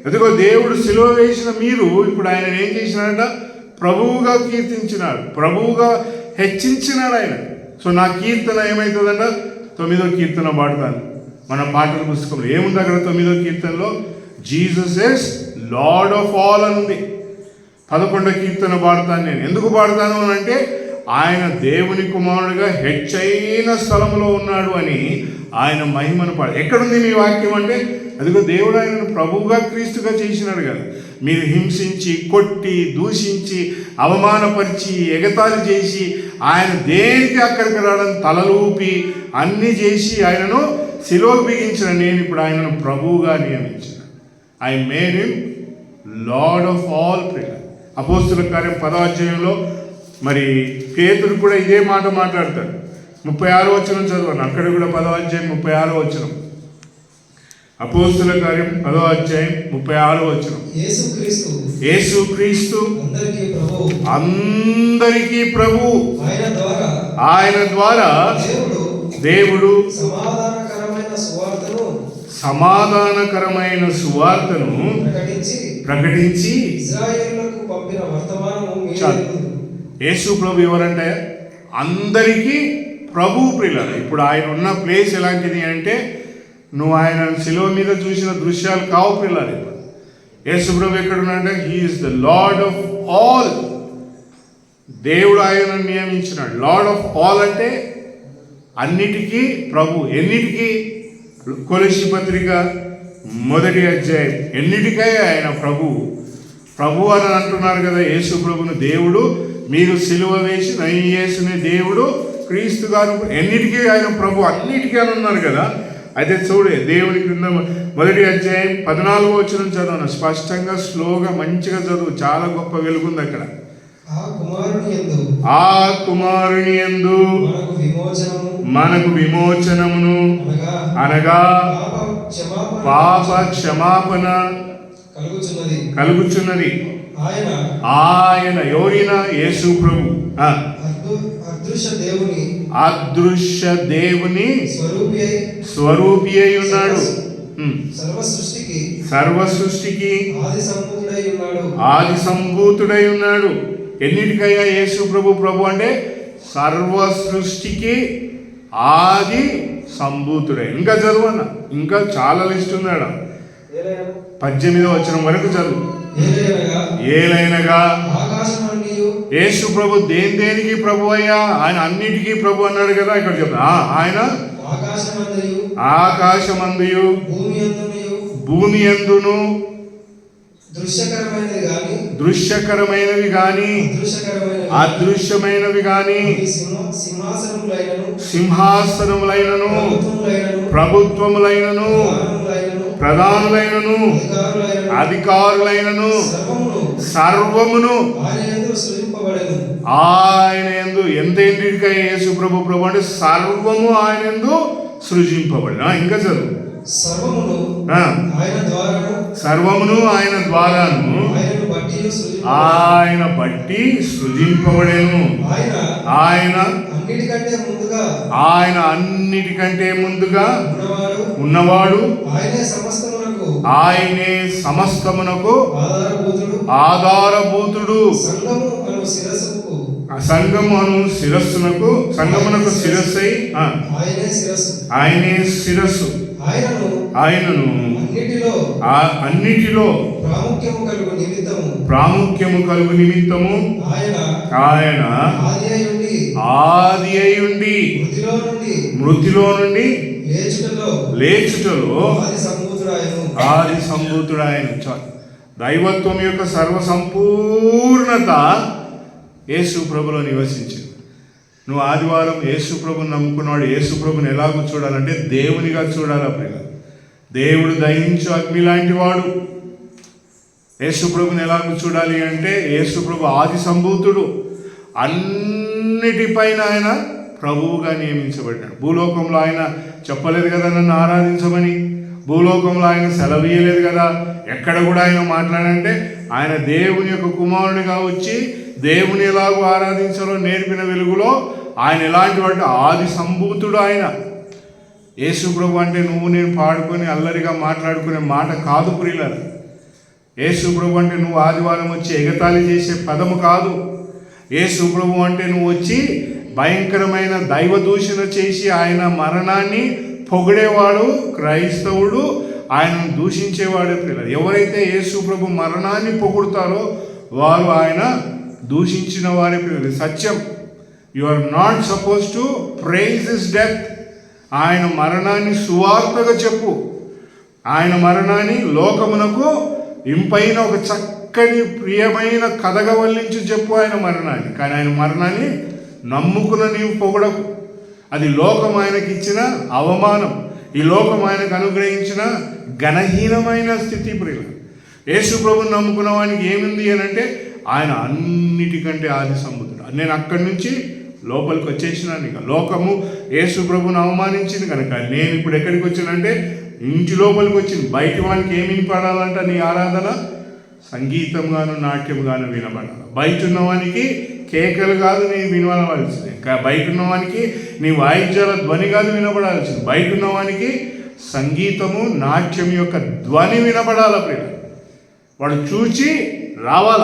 ఎదుగో దేవుడు సిలువ వేసిన మీరు ఇప్పుడు ఆయన ఏం చేసినాడంట, ప్రభువుగా కీర్తించినాడు, ప్రభువుగా హెచ్చించినాడు ఆయన. సో నా కీర్తన ఏమవుతుందంట, 9వ కీర్తన పాడతాను. మన పాటల పుస్తకంలో ఏముంది అక్కడ 9వ కీర్తనలో Jesus is lord of all అని ఉంది. 11వ కీర్తన పాడతాను నేను. ఎందుకు పాడతాను అని అంటే ఆయన దేవుని కుమారుడిగా హెచ్చైన స్థలంలో ఉన్నాడు అని ఆయన మహిమను ఎక్కడుంది మీ వాక్యం అంటే అదిగో దేవుడు ఆయనను ప్రభువుగా క్రీస్తుగా చేసినాడు కదా. మీరు హింసించి కొట్టి దూషించి అవమానపరిచి ఎగతాళి చేసి ఆయన దేనికి అక్కడికి రావడం తలలూపి అన్నీ చేసి ఆయనను సిలువకు బిగించిన నేను ఇప్పుడు ఆయనను ప్రభువుగా నియమించిన. I made him lord of all prayer. అపోస్తుల కార్యం 10వ అధ్యాయంలో మరి పేతురు కూడా ఇదే మాట మాట్లాడతాడు. 36వ వచనం చదవండి. అక్కడ కూడా 10వ అధ్యాయం 36వ వచనం. అపోస్తుల కార్యం 10వ అధ్యాయం 36వ వచనం. యేసుక్రీస్తు అందరికీ ప్రభువు. ఆయన ద్వారా దేవుడు సమాధానకరమైన సువార్తను ప్రకటించి యేసు ప్రభు ఎవరంటే అందరికీ ప్రభువు ప్రియులారా. ఇప్పుడు ఆయన ఉన్న ప్లేస్ ఎలాంటిది అంటే నువ్వు ఆయన శిలువ మీద చూసిన దృశ్యాలు కావు ప్రియులారా. ఇప్పుడు యేసు ప్రభు ఎక్కడున్నాడంటే he is the lord of all. దేవుడు ఆయనను నియమించినాడు. లార్డ్ ఆఫ్ ఆల్ అంటే అన్నిటికీ ప్రభు. ఎన్నిటికీ? కొలస్సీ పత్రిక 1వ అధ్యాయం. ఎన్నిటికై ఆయన ప్రభు అని అంటున్నారు కదా యేసు ప్రభును. దేవుడు మీరు సిలువ వేసిన ఈ యేసుని దేవుడు క్రీస్తు గారు ఎన్నిటికీ ఆయన ప్రభు, అన్నిటికీ అని ఉన్నారు కదా. అయితే చూడు, దేవుని క్రింద మొదటి అధ్యాయం 14వ వచనం చదవను. స్పష్టంగా స్లోగా మంచిగా చదువు, చాలా గొప్ప వెలుగుంది అక్కడ. ఆ కుమారుని యందు మనకు విమోచనమును అనగా పాప క్షమాపణ కలుగుచున్నది. ఆయన ఎవరైనా? యేసు ప్రభు. అదృశ్య దేవుని స్వరూపి అయి ఉన్నాడు. సర్వ సృష్టికి ఆది సంభూతుడై ఉన్నాడు. ఎన్నిటికయ్యా యేసు ప్రభు అంటే సర్వ సృష్టికి ఆది సంభూతుడై. ఇంకా చదువన్న, ఇంకా చాలా లిస్ట్ ఉన్నాడు. 18వ వచనం వరకు చదువు. ఏలైనగా యేసు ప్రభు దేనికి ప్రభు అయ్యా? ఆయన అన్నిటికీ ప్రభు అన్నాడు కదా ఇక్కడ చెప్తా. ఆయన ఆకాశమందుయు భూమి యందును దృశ్యకరమైనవి గాని అదృశ్యమైనవి గాని సింహాసనములైనను ప్రభుత్వములైనను ప్రధానులైనను అధికారులైనను సర్వమును ఆయన యందు. ఎంతేంటికై యేసు ప్రభు అంటే సర్వము ఆయన యందు సృజింపబడిన. ఇంకా చదువు. సర్వమును ఆయన ద్వారాను ఆయన బట్టి సృజింపబడేను. ఆయన అన్నిటికంటే ముందుగా ఉన్నవాడు. ఆయనే సమస్తమునకు ఆధారభూతుడు. సంగమునకు శిరస్సై ఆయనే శిరస్సు. ఆయనను అన్నిటిలో ప్రాముఖ్యము కలుగు నిమిత్తము ఆయన ఆది అయి ఉండి మృతిలో నుండి లేచుటలో ఆది సంభూతుడాయను. దైవత్వం యొక్క సర్వ సంపూర్ణత యేసు ప్రభులో నివసించింది. నువ్వు ఆదివారం యేసు ప్రభుని నమ్ముకున్నాడు. యేసు ప్రభుని ఎలాగో చూడాలంటే దేవునిగా చూడాలా ప్రియ. దేవుడు దహించు అగ్ని లాంటి వాడు. యేసు ప్రభుని ఎలాగో చూడాలి అంటే యేసు ప్రభు ఆది సంభూతుడు. అన్నిటిపైన ఆయన ప్రభువుగా నియమించబడ్డాడు. భూలోకంలో ఆయన చెప్పలేదు కదా నన్ను ఆరాధించమని. భూలోకంలో ఆయన సెలవీయలేదు కదా. ఎక్కడ కూడా ఆయన మాట్లాడంటే ఆయన దేవుని యొక్క కుమారునిగా వచ్చి దేవుని ఎలాగో ఆరాధించాలో నేర్పిన వెలుగులో ఆయన ఎలాంటి వాడు? ఆది సంభూతుడు ఆయన. యేసు ప్రభు అంటే నువ్వు నేను పాడుకొని అల్లరిగా మాట్లాడుకునే మాట కాదు ప్రియులారా. యేసు ప్రభు అంటే నువ్వు ఆదివారం వచ్చి ఎగతాళి చేసే పదము కాదు. యేసు ప్రభు అంటే నువ్వు వచ్చి భయంకరమైన దైవ దూషణ చేసి ఆయన మరణాన్ని పొగిడేవాడు క్రైస్తవుడు, ఆయనను దూషించేవాడే ప్రియులారా. ఎవరైతే యేసు ప్రభు మరణాన్ని పొగుడుతారో వారు ఆయన దూషించిన వారే ప్రియులారా. సత్యం. You are not suppose to praise his death. ఆయన మరణాన్ని సువార్తగా చెప్పు. ఆయన మరణాన్ని లోకమునకు ఇంపైన ఒక చక్కని ప్రియమైన కథగా వల్లించి చెప్పు ఆయన మరణాన్ని. కానీ ఆయన మరణాన్ని నమ్ముకున్న నీవు పొగడకు. అది లోకం ఆయనకి ఇచ్చిన అవమానం, ఈ లోకం ఆయనకు అనుగ్రహించిన ఘనహీనమైన స్థితి ప్రియులు. యేసు ప్రభుని నమ్ముకున్న వానికి ఏముంది అని అంటే ఆయన అన్నిటికంటే ఆది సంభూతుడు. నేను అక్కడి నుంచి లోపలికి వచ్చేసినాను. ఇక లోకము యేసు ప్రభుని అవమానించింది కనుక నేను ఇప్పుడు ఎక్కడికి వచ్చానంటే ఇంటి లోపలికి వచ్చింది. బయటి వానికి ఏమి వినపడాలంట? నీ ఆరాధన సంగీతంగాను నాట్యంగాను వినపడాలి. బయట ఉన్నవానికి కేకలు కాదు నీ వినవలసింది. బయట ఉన్నవానికి నీ వాయిద్యాల ధ్వని కాదు వినపడాల్సింది. బయట ఉన్నవానికి సంగీతము నాట్యం యొక్క ధ్వని వినపడాల ప్రియ. వాడు చూచి రావాల.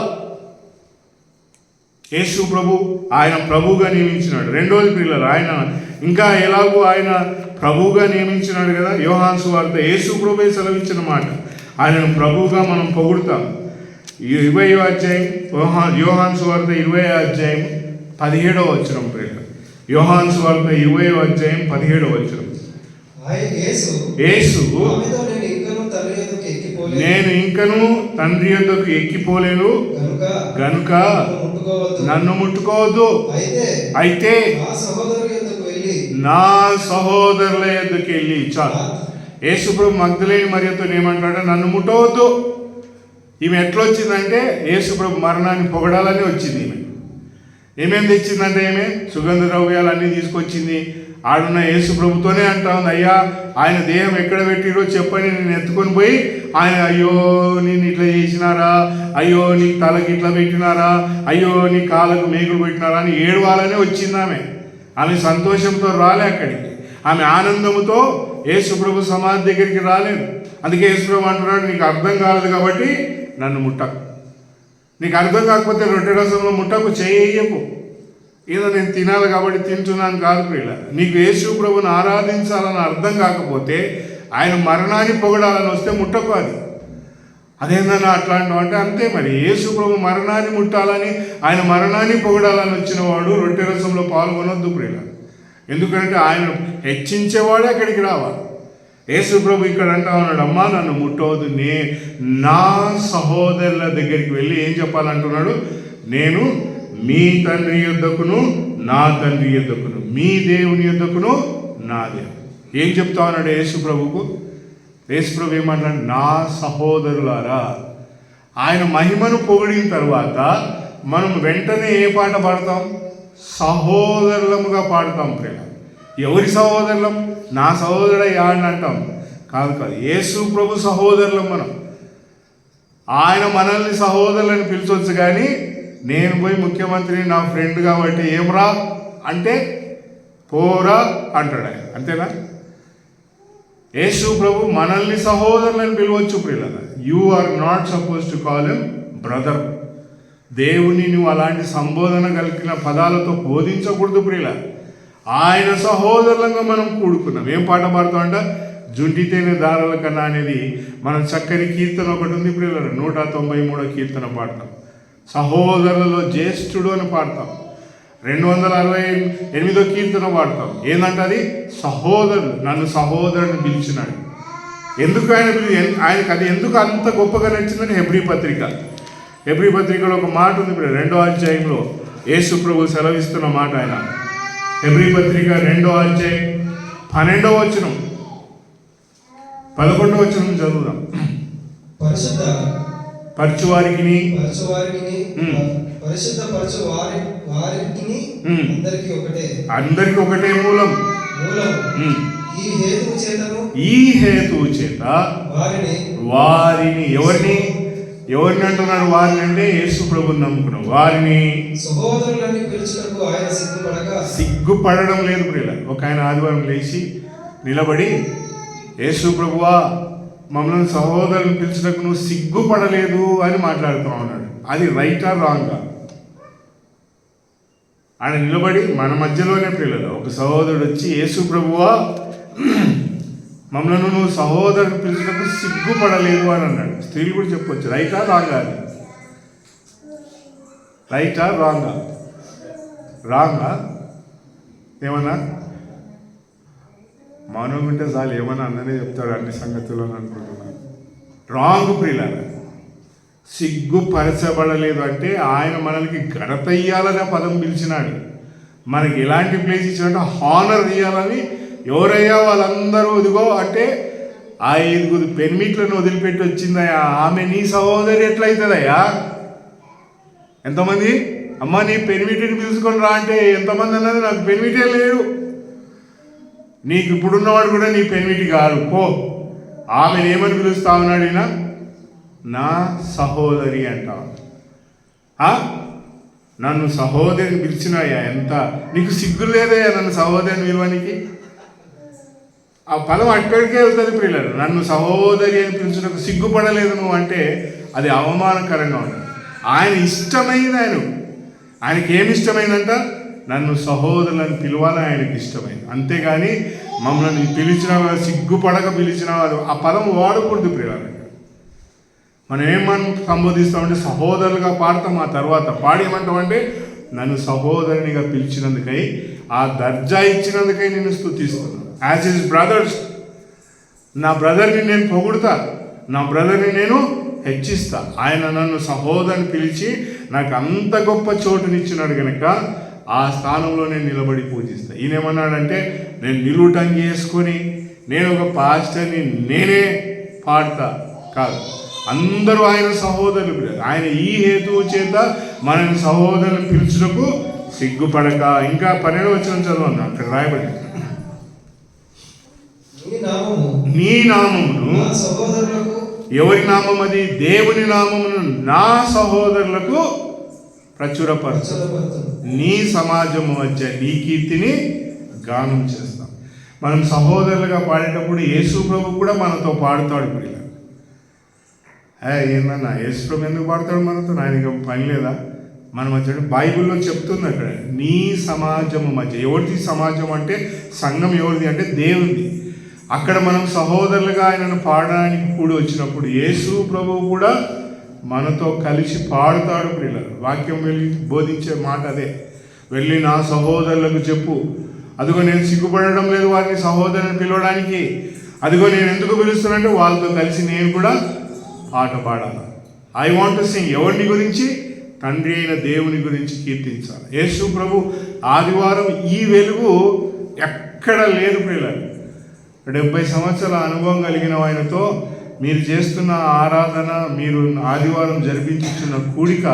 యేసు ప్రభు ఆయన ప్రభువుగా నియమించినాడు. రెండోది పిల్లలు ఆయన ఇంకా ఎలాగో ఆయన ప్రభువుగా నియమించినాడు కదా. యోహాను సువార్త యేసు ప్రభువే సెలవిచ్చిన మాట. ఆయనను ప్రభువుగా మనం పొగుడుతాం. 20వ అధ్యాయం యోహాను సువార్త 20వ అధ్యాయం 17వ వచనం ప్రియులు. యోహాను సువార్త 20వ అధ్యాయం 17వ వచనం. యేసు నేను ఇంకను తండ్రి యొద్దకు ఎక్కిపోలేను గనుక నన్ను ముట్టుకోవద్దు. అయితే నా సహోదరుల యొద్దకు వెళ్ళి. చాలు. యేసుప్రభు మగ్దలేని మరియతో ఏమంటాడు? నన్ను ముట్టవద్దు. ఈమె ఎట్లా వచ్చిందంటే యేసుప్రభు మరణాన్ని పొగడాలని వచ్చింది. ఏమేమి తెచ్చిందంటే ఈమె సుగంధ ద్రవ్యాలు అన్నీ తీసుకొచ్చింది. ఆడున్న యేసుప్రభుతోనే అంటా ఉంది, అయ్యా ఆయన దేహం ఎక్కడ పెట్టిరో చెప్పని నేను ఎత్తుకొని పోయి ఆయన, అయ్యో నేను ఇట్లా చేసినారా, అయ్యో నీ తలకి ఇట్లా పెట్టినారా, అయ్యో నీ కాళ్ళకు మేకులు పెట్టినారా అని ఏడవాలనే వచ్చింది ఆమె. ఆమె సంతోషంతో రాలే అక్కడికి. ఆమె ఆనందంతో యేసుప్రభు సమాధి దగ్గరికి రాలేదు. అందుకే యేసుప్రభు అంటున్నాడు, నీకు అర్థం కాలేదు కాబట్టి నన్ను ముట్టకు. నీకు అర్థం కాకపోతే రొట్టె రసంలో ముట్టకు, చేయకు. ఏదో నేను తినాలి కాబట్టి తింటున్నాను కాదు ప్రియుల. నీకు యేసు ప్రభుని ఆరాధించాలని అర్థం కాకపోతే ఆయన మరణాన్ని పొగడాలని వస్తే ముట్టకు. అదేందన్నా అట్లాంటివి అంటే అంతే మరి. యేసు ప్రభు మరణాన్ని ముట్టాలని, ఆయన మరణాన్ని పొగడాలని వచ్చిన వాడు రొట్టె రసంలో పాల్గొనొద్దు ప్రియుల. ఎందుకంటే ఆయన హెచ్చించేవాడే అక్కడికి రావాలి. యేసు ప్రభు ఇక్కడ అంటా ఉన్నాడు, అమ్మా నన్ను ముట్టవద్దు. నా సహోదరుల దగ్గరికి వెళ్ళి ఏం చెప్పాలంటున్నాడు? నేను మీ తండ్రి యొద్దకును నా తండ్రి యొద్దకును, మీ దేవుని యొద్దకును నా దేవుడు. ఏం చెప్తా ఉన్నాడు యేసు ప్రభుకు? యేసు ప్రభు ఏమంటాడు? నా సహోదరులారా. ఆయన మహిమను పొగిడిన తర్వాత మనం వెంటనే ఏ పాట పాడతాం? సహోదరులముగా పాడతాం ప్రేమ. ఎవరి సహోదరులం? నా సహోదరుడయ్యా అని అంటాం. కాదు కాదు, యేసు ప్రభు సహోదరులం మనం. ఆయన మనల్ని సహోదరులని పిలిచొచ్చు, కానీ నేను పోయి ముఖ్యమంత్రిని నా ఫ్రెండ్ కాబట్టి ఏమరా అంటే పోరా అంటాడు ఆయన. అంతేనా? యేసు ప్రభు మనల్ని సహోదరులని పిలవచ్చు ప్రియులరా. You are not suppose to call him brother. దేవుని నువ్వు అలాంటి సంబోధన కలిగిన పదాలతో బోధించకూడదు ప్రియుల. ఆయన సహోదరులంగా మనం కూడుకున్నాం. ఏం పాట పాడుతామంట? జుంటితేనే దారాల కన్నా అనేది మనం చక్కని కీర్తన ఒకటి ఉంది ప్రియుల, 193 కీర్తన పాడతాం. సహోదరులలో జ్యేష్ఠుడు అని పాడతాం. 268 కీర్తన పాడతాం. ఏంటంటే అది సహోదరుడు, నన్ను సహోదరుని పిలిచినాడు. ఎందుకు ఆయనకు అది ఎందుకు అంత గొప్పగా నచ్చిందని హెబ్రీ పత్రికలో ఒక మాట ఉంది. 2వ అధ్యాయంలో యేసు ప్రభు సెలవిస్తున్న మాట. ఆయన హెబ్రీ పత్రిక 2వ అధ్యాయం 12వ వచనం 11వ వచనం చదువుదాం. పరచువారికిని అందరికి ఒకటే మూలం. ఈ హేతువు చేత వారిని ఎవరిని అంటున్నారు? వారిని అంటే యేసు ప్రభుని నమ్ముకున్నాం వారిని సహోదరులని పిలుచుటకు ఆయన సిగ్గుపడడం లేదు ప్రియుల. ఒక ఆయన ఆదివారం లేచి నిలబడి, యేసు ప్రభువా మమ్మల్ని సహోదరుని పిలుచుటకు నువ్వు సిగ్గుపడలేదు అని మాట్లాడుతూ ఉన్నాడు. అది రైటా రాంగా? ఆయన నిలబడి మన మధ్యలోనే ప్రియులలో ఒక సహోదరుడు వచ్చి, యేసు ప్రభువా మమ్మల్ని నువ్వు సహోదరుని పిలుచుటకు సిగ్గుపడలేదు అని అన్నాడు. స్త్రీలు కూడా చెప్పొచ్చు. రైటా రాంగా? అది రైటా రాంగా? రాంగా? ఏమన్నా మౌనం ఉంటే చాలు, ఏమన్నా అన్ననే చెప్తాడు అన్ని సంగతులు అని అనుకుంటున్నాను. రాంగ్ ప్రియుల. సిగ్గుపరచబడలేదు అంటే ఆయన మనకి ఘనత ఇయ్యాలనే పదం పిలిచినాడు. మనకి ఎలాంటి ప్లేస్ ఇచ్చినట్టు హానర్ ఇవ్వాలని. ఎవరయ్యా వాళ్ళందరూ ఇదిగో అంటే 5 పెన్మిట్లను వదిలిపెట్టి వచ్చిందయ్యా, ఆమె నీ సహోదరి ఎట్లయితుందయ్యా? ఎంతమంది? అమ్మ నీ పెన్మిటిని పిలుచుకొని రా అంటే ఎంతమంది అన్నది? నాకు పెన్మిటే లేడు. నీకు ఇప్పుడున్నవాడు కూడా నీ పెన్మిటి కాదు, పో. ఆమెను ఏమని పిలుస్తా ఉన్నాడు ఈయన? నా సహోదరి అంటావు. నన్ను సహోదరిని పిలిచినాయా? ఎంత నీకు సిగ్గు లేదయ్యా నన్ను సహోదరిని విలువనికి? ఆ పదం అక్కడికే వెళ్తుంది ప్రియులారు. నన్ను సహోదరి అని పిలిచినకు సిగ్గుపడలేదు నువ్వు అంటే అది అవమానకరంగా ఉంటుంది. ఆయన ఇష్టమైంది ఆయనకి ఏమి ఇష్టమైందంట? నన్ను సహోదరులను పిలవాలని ఆయనకి ఇష్టమైంది. అంతేగాని మమ్మల్ని పిలిచిన సిగ్గుపడక పిలిచిన వారు ఆ పదం వాడకూడదు ప్రియులారు. మనం ఏమని సంబోధిస్తామంటే సహోదరులుగా పాడతాం. ఆ తర్వాత పాడి ఏమంటామంటే నన్ను సహోదరునిగా పిలిచినందుకై, ఆ దర్జా ఇచ్చినందుకై నేను స్తుతిస్తున్నాను. యాజ్ హిస్ బ్రదర్స్, నా బ్రదర్ని నేను పొగుడుతా, నా బ్రదర్ని నేను హెచ్చిస్తా. ఆయన నన్ను సహోదరుని పిలిచి నాకు అంత గొప్ప చోటునిచ్చినాడు కనుక ఆ స్థానంలో నేను నిలబడి పూజిస్తా. ఈయన ఏమన్నాడంటే, నేను నిలువుటంగి వేసుకొని నేను ఒక పాస్టర్ని నేనే పాడతా కాదు, అందరూ ఆయన సహోదరులు. ఆయన ఈ హేతువు చేత మనని సహోదరులు పిలుచుటకు సిగ్గుపడక. ఇంకా 12వ వచనం చదవండి, అక్కడ రాయబడింది, నీ నామమును, ఎవరి నామం అది? దేవుని నామమును నా సహోదరులకు ప్రచురపరచు, నీ సమాజము మధ్య నీ కీర్తిని గానం చేస్తాం. మనం సహోదరులుగా పాడేటప్పుడు యేసు ప్రభు కూడా మనతో పాడుతాడు. ఇప్పుడు ఏందన్నా యేసు ప్రభు ఎందుకు పాడతాడు మనతో? ఆయనకి పని లేదా? మనం వచ్చాడు బైబిల్లో చెప్తుంది అక్కడ, నీ సమాజము మధ్య. ఎవరిది సమాజం అంటే? సంఘం ఎవరిది అంటే దేవుడిది. అక్కడ మనం సహోదరులుగా ఆయనను పాడడానికి కూడి వచ్చినప్పుడు యేసు ప్రభువు కూడా మనతో కలిసి పాడుతాడు. పిల్లలు వాక్యం వెళ్ళి బోధించే మాట అదే, వెళ్ళి నా సహోదరులకు చెప్పు, అదిగో నేను సిగ్గుపడడం లేదు వారిని సహోదరుని పిలవడానికి, అదిగో నేను ఎందుకు పిలుస్తానంటే వాళ్ళతో కలిసి నేను కూడా పాట పాడాలి. I want to sing. ఎవరిని గురించి? తండ్రి అయిన దేవుని గురించి కీర్తించాలి. యేసు ప్రభు ఆదివారం ఈ వెలుగు ఎక్కడ లేదు పిల్లలు. 70 సంవత్సరాల అనుభవం కలిగిన ఆయనతో మీరు చేస్తున్న ఆరాధన, మీరు ఆదివారం జరిపించున్న కూడిక,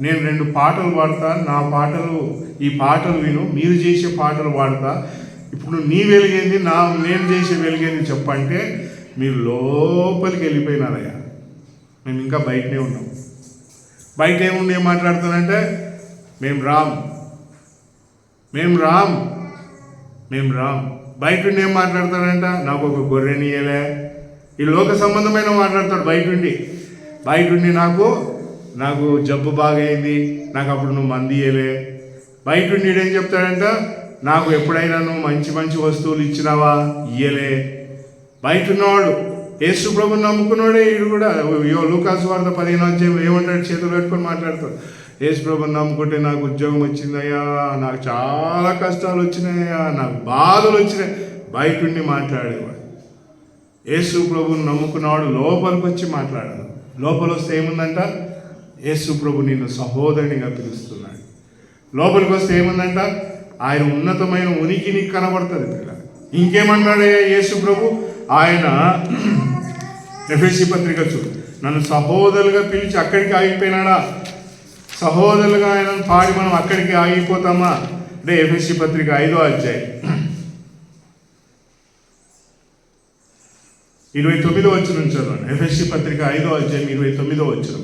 నేను 2 పాటలు పాడతా, నా పాటలు, ఈ పాటలు విను, మీరు చేసే పాటలు పాడతా, ఇప్పుడు నీ వెలుగేంది, నేను చేసే వెలుగేంది చెప్పంటే మీరు లోపలికి వెళ్ళిపోయినారయ్యా. మేము ఇంకా బయటనే ఉన్నాం. బయట ఏముండి ఏం మాట్లాడుతానంటే, మేము రామ్. బయట ఉండి ఏం మాట్లాడతాడంట, నాకు ఒక గొర్రెని ఇయ్యలే. ఈ లోక సంబంధమైన మాట్లాడతాడు బయట ఉండి నాకు జబ్బు బాగైంది, నాకు అప్పుడు నువ్వు మంది ఇయ్యలే. బయట ఉండి ఏం చెప్తాడంట, నాకు ఎప్పుడైనా నువ్వు మంచి మంచి వస్తువులు ఇచ్చినావా? ఇయ్యలే. బయట ఉన్నవాడు యేసు ప్రభుని నమ్ముకున్నాడే వీడు కూడా. లూకాసు వార్త 15వ అధ్యాయంలో ఏమంటాడు? చేతులు పెట్టుకొని మాట్లాడతాడు, యేసు ప్రభుని నమ్ముకుంటే నాకు ఉద్యోగం వచ్చిందయ్యా, నాకు చాలా కష్టాలు వచ్చినాయా, నాకు బాధలు వచ్చినాయి. బయట ఉండి మాట్లాడేవాడు. యేసు ప్రభుని నమ్ముకున్నవాడు లోపలికి వచ్చి మాట్లాడాలి. లోపల వస్తే ఏముందంట? యేసు ప్రభు నిన్ను సహోదరునిగా పిలుస్తున్నాడు. లోపలికి వస్తే ఏముందంట? ఆయన ఉన్నతమైన ఉనికి నీకు కనబడుతుంది పిల్ల. ఇంకేమన్నాడయ్యా యేసు ప్రభు? ఆయన ఎఫెసీ పత్రిక చూడు, నన్ను సహోదరులుగా పిలిచి అక్కడికి ఆగిపోయినాడా? సహోదరులుగా ఆయనను పాడి మనం అక్కడికి ఆగిపోతామా అంటే? ఎఫెసీ పత్రిక 5వ అధ్యాయం 29వ వచనం చదవండి. ఎఫెసీ పత్రిక 5వ అధ్యాయం 29వ వచనం.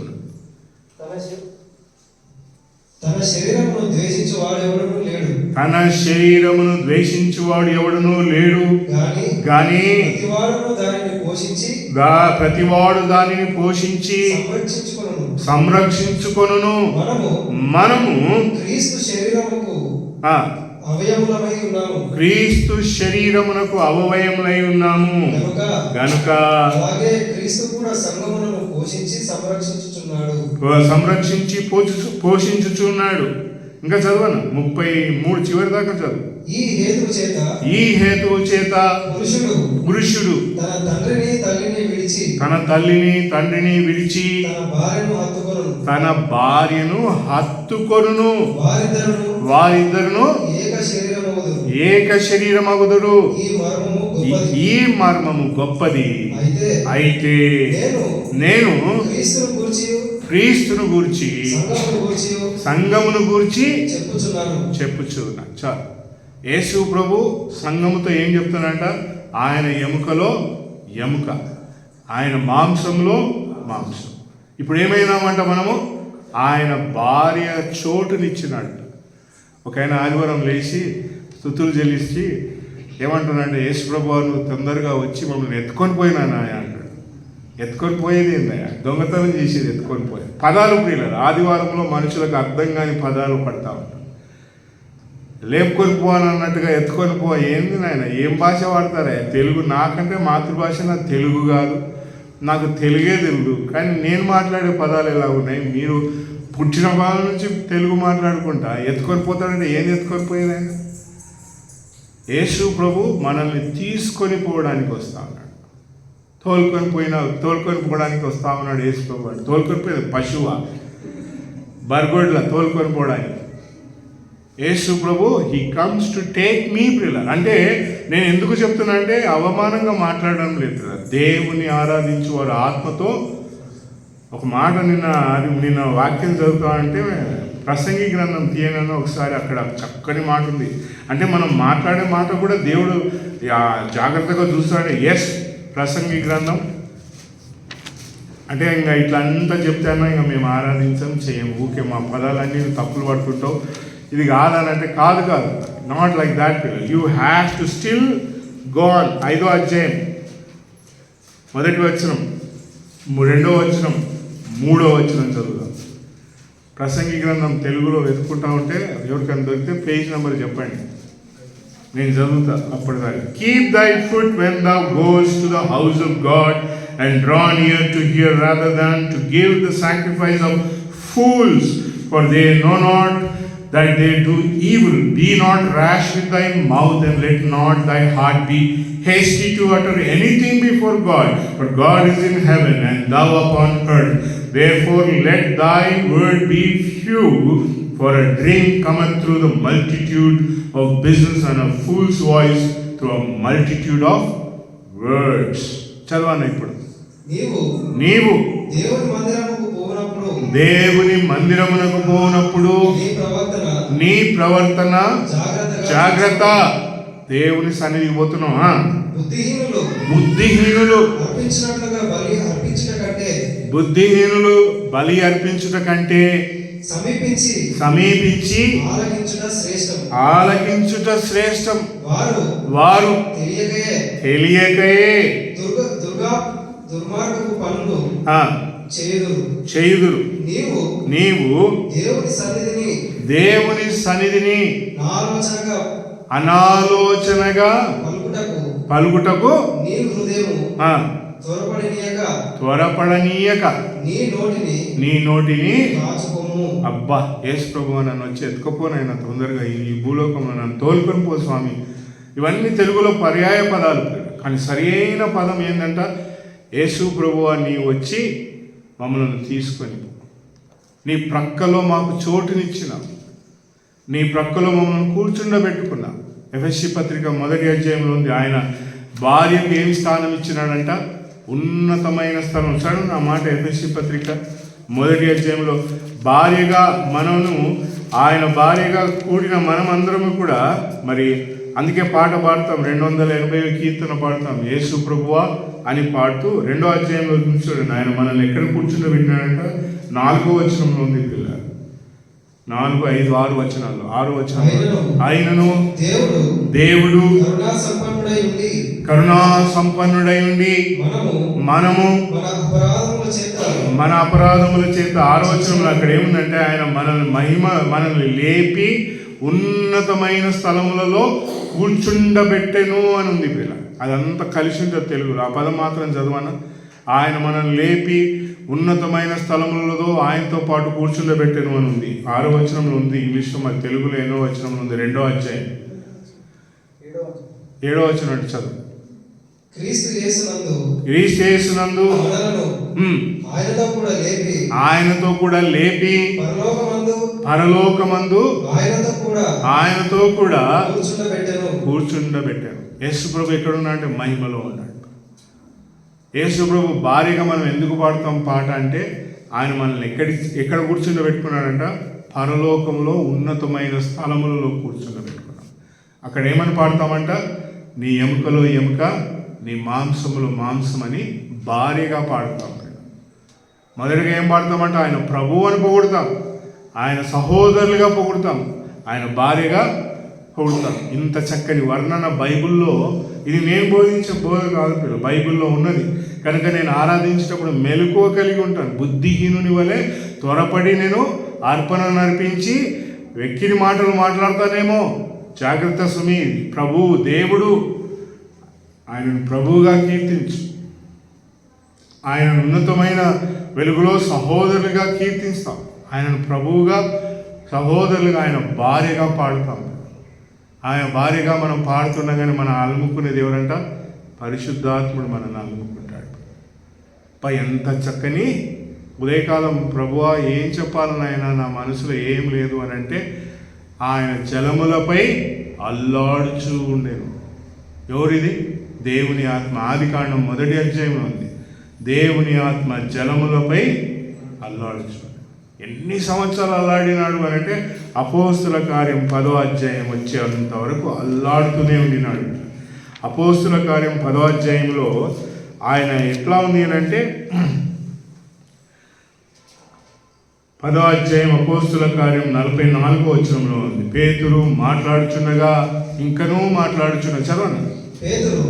తన శరీరమును ద్వేషించువాడు ఎవడునూ లేడు గాని ప్రతివాడు దానిని పోషించి సంరక్షించుకొనును. మనము క్రీస్తు శరీరమునకు అవయములై ఉన్నాము గనుక సంరక్షించి పోషించుచున్నాడు. ఇంకా చదవను 33 చివరి దాకా చదువు. ఈ హేతువు చేత పురుషుడు తన తల్లిని తండ్రిని విడిచి తన భార్యను హత్తుకొనును, వారిద్దరును ఏక శరీరమగుదురు. ఈ మర్మము గొప్పది. అయితే నేను క్రీస్తును గూర్చి సంఘమును గూర్చి చెప్పుచున్నా. చాలు. యేసు ప్రభు సంఘముతో ఏం చెప్తున్నాడంట? ఆయన ఎముకలో ఎముక, ఆయన మాంసంలో మాంసం. ఇప్పుడు ఏమైనామంట మనము? ఆయన భార్య చోటునిచ్చినట్టు. ఒక ఆయన ఆదివారం లేచి స్తుతులు చెల్లించి ఏమంటున్నాడంటే, యేసు ప్రభు నువ్వు తొందరగా వచ్చి మమ్మల్ని ఎత్తుకొని పోయినానా అంటాడు. ఎత్తుకొని పోయేది ఏందయ్యా? దొంగతనం చేసేది ఎత్తుకొని పోయేది. పదాలు ప్రియులారా, ఆదివారంలో మనుషులకు అర్థం కాని పదాలు పడతా ఉంటారు. లేపుకొని పోవాలని అన్నట్టుగా ఎత్తుకొని పో ఏంది నాయన? ఏం భాష వాడతారా? తెలుగు. నాకంటే మాతృభాష నాకు తెలుగు కాదు, నాకు తెలుగే తెలుగు. కానీ నేను మాట్లాడే పదాలు ఎలా ఉన్నాయి? మీరు పుట్టిన వాళ్ళ నుంచి తెలుగు మాట్లాడుకుంటా ఎత్తుకొని పోతాడంటే ఏం ఎత్తుకొని పోయేది ఆయన? యేసు ప్రభు మనల్ని తీసుకొని పోవడానికి వస్తా ఉన్నాడు. తోలుకొని పోవడానికి వస్తా ఉన్నాడు యేసు ప్రభు. వాడు తోలుకొని పోయేది పశువా? బర్గొడ్ల తోలుకొని పోవడానికి. యేసు ప్రభు he comes to take me ప్రియులారా. అంటే నేను ఎందుకు చెప్తున్నా అంటే అవమానంగా మాట్లాడడం లేదు కదా. దేవుని ఆరాధించు వారు ఆత్మతో ఒక మాట నిన్న వాక్యం చదువుతా అంటే ప్రసంగి గ్రంథం తీయనన్నా ఒకసారి అక్కడ చక్కని మాట ఉంది. అంటే మనం మాట్లాడే మాట కూడా దేవుడు జాగ్రత్తగా చూస్తాడు. ఎస్, ప్రసంగి గ్రంథం అంటే ఇంకా ఇట్లా అంతా చెప్తాను ఇంకా మేము ఆరాధించం చేయము, ఊకే మా పదాలన్నీ తప్పులు పడుతుంటావు, ఇది కాదని అంటే కాదు, not like that. You have to still go on. 5వ అధ్యాయం 1వ వచనం, 2వ వచనం, 3వ వచనం చదువుదాం. ప్రసంగి గ్రంథం తెలుగులో వెతుకుంటా ఉంటే ఎవరికైనా దొరికితే పేజ్ నెంబర్ చెప్పండి, నేను చదువుతా అప్పటిదాకా. కీప్ దై foot when thou goes to the house of God and draw near to hear rather than to give the sacrifice of fools, for they know not that they do evil. Be not rash with thy mouth, and let not thy heart be hasty to utter anything before God. For God is in heaven, and thou upon earth. Therefore let thy word be few, for a dream cometh through the multitude of business, and a fool's voice through a multitude of words. చదవన్నా ఇప్పుడు. నీవు దేవుని మందిరమునకు పోనప్పుడు నీ ప్రవర్తన జాగ్రత్త. దేవుని సన్నిధికి పోతున్నావా? బుద్ధిహీనులు బలి అర్పించుట కంటే సమీపించి ఆలకించుట శ్రేష్టం. వారు తెలియకయే దుర్మార్గపు పనులు చేయుదురు. నీవు దేవుని సన్నిధిని అనాలోచనగా పలుకుటకు త్వరపడనీయక నీ నోటిని అబ్బా యేసు ప్రభువా నన్ను వచ్చి ఎత్తుకపోనైనా తొందరగా ఈ భూలోకంలో నన్ను తోలుకొని పో స్వామి. ఇవన్నీ తెలుగులో పర్యాయ పదాలు, కానీ సరి అయిన పదం ఏంటంట, యేసు ప్రభువా నీ వచ్చి మమ్మల్ని తీసుకొని నీ ప్రక్కలో మాకు చోటునిచ్చినావు, నీ ప్రక్కలో మమ్మల్ని కూర్చుండబెట్టుకున్నావు. ఎఫెసీ పత్రిక 1వ అధ్యాయంలో ఉంది, ఆయన భార్యకు ఏమి స్థానం ఇచ్చినాడంట? ఉన్నతమైన స్థలం. చూడండి నా మాట, ఎఫెసీ పత్రిక 1వ అధ్యాయంలో భార్యగా మనము, ఆయన భార్యగా కూడిన మనమందరము కూడా మరి అందుకే పాట పాడతాం, 280 కీర్తన పాడతాం, యేసు ప్రభువా అని పాడుతూ 2వ అధ్యాయంలో చూడండి ఆయన మనల్ని ఎక్కడ కూర్చుండబెట్టినాడంట? 4వ వచనంలో ఉంది పిల్ల, 4, 5, 6 వచనాల్లో, 6వ వచనంలో ఆయనను దేవుడు కరుణా సంపన్నుడై ఉండి మనము మన అపరాధముల చేత 6వ వచనంలో అక్కడ ఏముందంటే ఆయన మనల్ని లేపి ఉన్నతమైన స్థలములలో కూర్చుండబెట్టెను అని ఉంది పిల్ల. అదంతా కలిసి ఉంటుంది తెలుగులో, ఆ పదం మాత్రం చదవన. ఆయన మనల్ని లేపి ఉన్నతమైన స్థలములలో ఆయనతో పాటు కూర్చుండబెట్టెను అని ఉంది. 6వ వచనంలో ఉంది ఇంగ్లీష్లో, మరి తెలుగులో 8వ వచనంలో ఉంది. 2వ అధ్యాయం 7వ వచనం చదువు. క్రీస్తు యేసునందు ఆయనతో కూడా లేపి పరలోకమందు ఆయనతో కూడా కూర్చుండబెట్టాను. యేసు ప్రభు ఎక్కడున్నా అంటే మహిమలో ఉన్నాడు. యేసు ప్రభు భార్యగా మనం ఎందుకు పాడుతాం పాట అంటే ఆయన మనల్ని ఎక్కడ కూర్చుండబెట్టుకున్నాడంట? పరలోకంలో ఉన్నతమైన స్థలములలో కూర్చుండబెట్టుకున్నాం. అక్కడ ఏమని పాడతామంట? నీ ఎముకలో ఎముక, నీ మాంసములో మాంసం అని భార్యగా పాడుతాం. మొదటిగా ఏం పాడతామంటే ఆయన ప్రభువు అని పొగుడుతాం, ఆయన సహోదరులుగా పొగుడుతాం, ఆయన భార్యగా పొగుడుతాం. ఇంత చక్కని వర్ణన బైబిల్లో, ఇది నేను బోధించే బోధ కాదు పిల్లలు, బైబిల్లో ఉన్నది కనుక నేను ఆరాధించేటప్పుడు మెలకువ కలిగి ఉంటాను. బుద్ధిహీనుని వలె త్వరపడి నేను అర్పణను అర్పించి వెక్కిరి మాటలు మాట్లాడతానేమో, జాగ్రత్త సుమి. ప్రభువు దేవుడు, ఆయనను ప్రభువుగా కీర్తించు, ఆయన ఉన్నతమైన వెలుగులో సహోదరులుగా కీర్తిస్తాం, ఆయనను ప్రభువుగా సహోదరులుగా ఆయన భార్యగా పాడుతాం. ఆయన భార్యగా మనం పాడుతుండగానే మనం అలుముకునేది ఎవరంట? పరిశుద్ధాత్ముడు మనల్ని అలుముకుంటాడు. ఎంత చక్కని ఉదయకాలం ప్రభువా ఏం చెప్పాలని ఆయన నా మనసులో ఏం లేదు అని అంటే ఆయన జలములపై అల్లాడుచూ ఉండెను. ఎవరిది? దేవుని ఆత్మ. ఆదికాండం 1వ అధ్యాయంలో ఉంది. దేవుని ఆత్మ జలములపై అల్లాడుచు. ఎన్ని సంవత్సరాలు అల్లాడినాడు అని అంటే అపోస్తుల కార్యం 10వ అధ్యాయం వచ్చేంత వరకు అల్లాడుతూనే ఉండినాడు. అపోస్తుల కార్యం 10వ అధ్యాయంలో ఆయన ఎట్లా ఉంది అని అంటే 10వ అధ్యాయం అపోస్తుల కార్యం 44వ వచనంలో ఉంది. పేతురు మాట్లాడుచుండగా ఇంకనూ మాట్లాడుచున్న చదవండి. పేతురు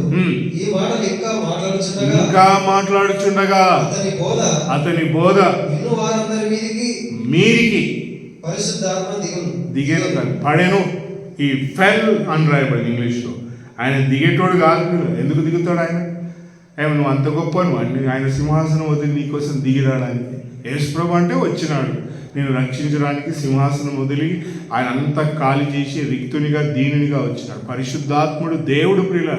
ఈ మాటలు ఇంకా మాట్లాడుచుండగా అతని బోధ విను వారందరి మీదికి పరిశుద్ధాత్మ దిగేను కాదు, పడేను. ఈ ఫెల్ అని రాయబడింది ఇంగ్లీష్లో. ఆయన దిగేటోడు కాదు. ఎందుకు దిగుతాడు ఆయన? ఏమో నువ్వు అంత గొప్ప, నువ్వు అన్ని ఆయన సింహాసనం వదిలి నీకోసం దిగిరాడానికి. యేసుప్రభు అంటే వచ్చినాడు నేను రక్షించడానికి. సింహాసనం వదిలి ఆయన అంతా ఖాళీ చేసి రిక్తునిగా దీనునిగా వచ్చినాడు. పరిశుద్ధాత్ముడు దేవుడు ప్రియుల.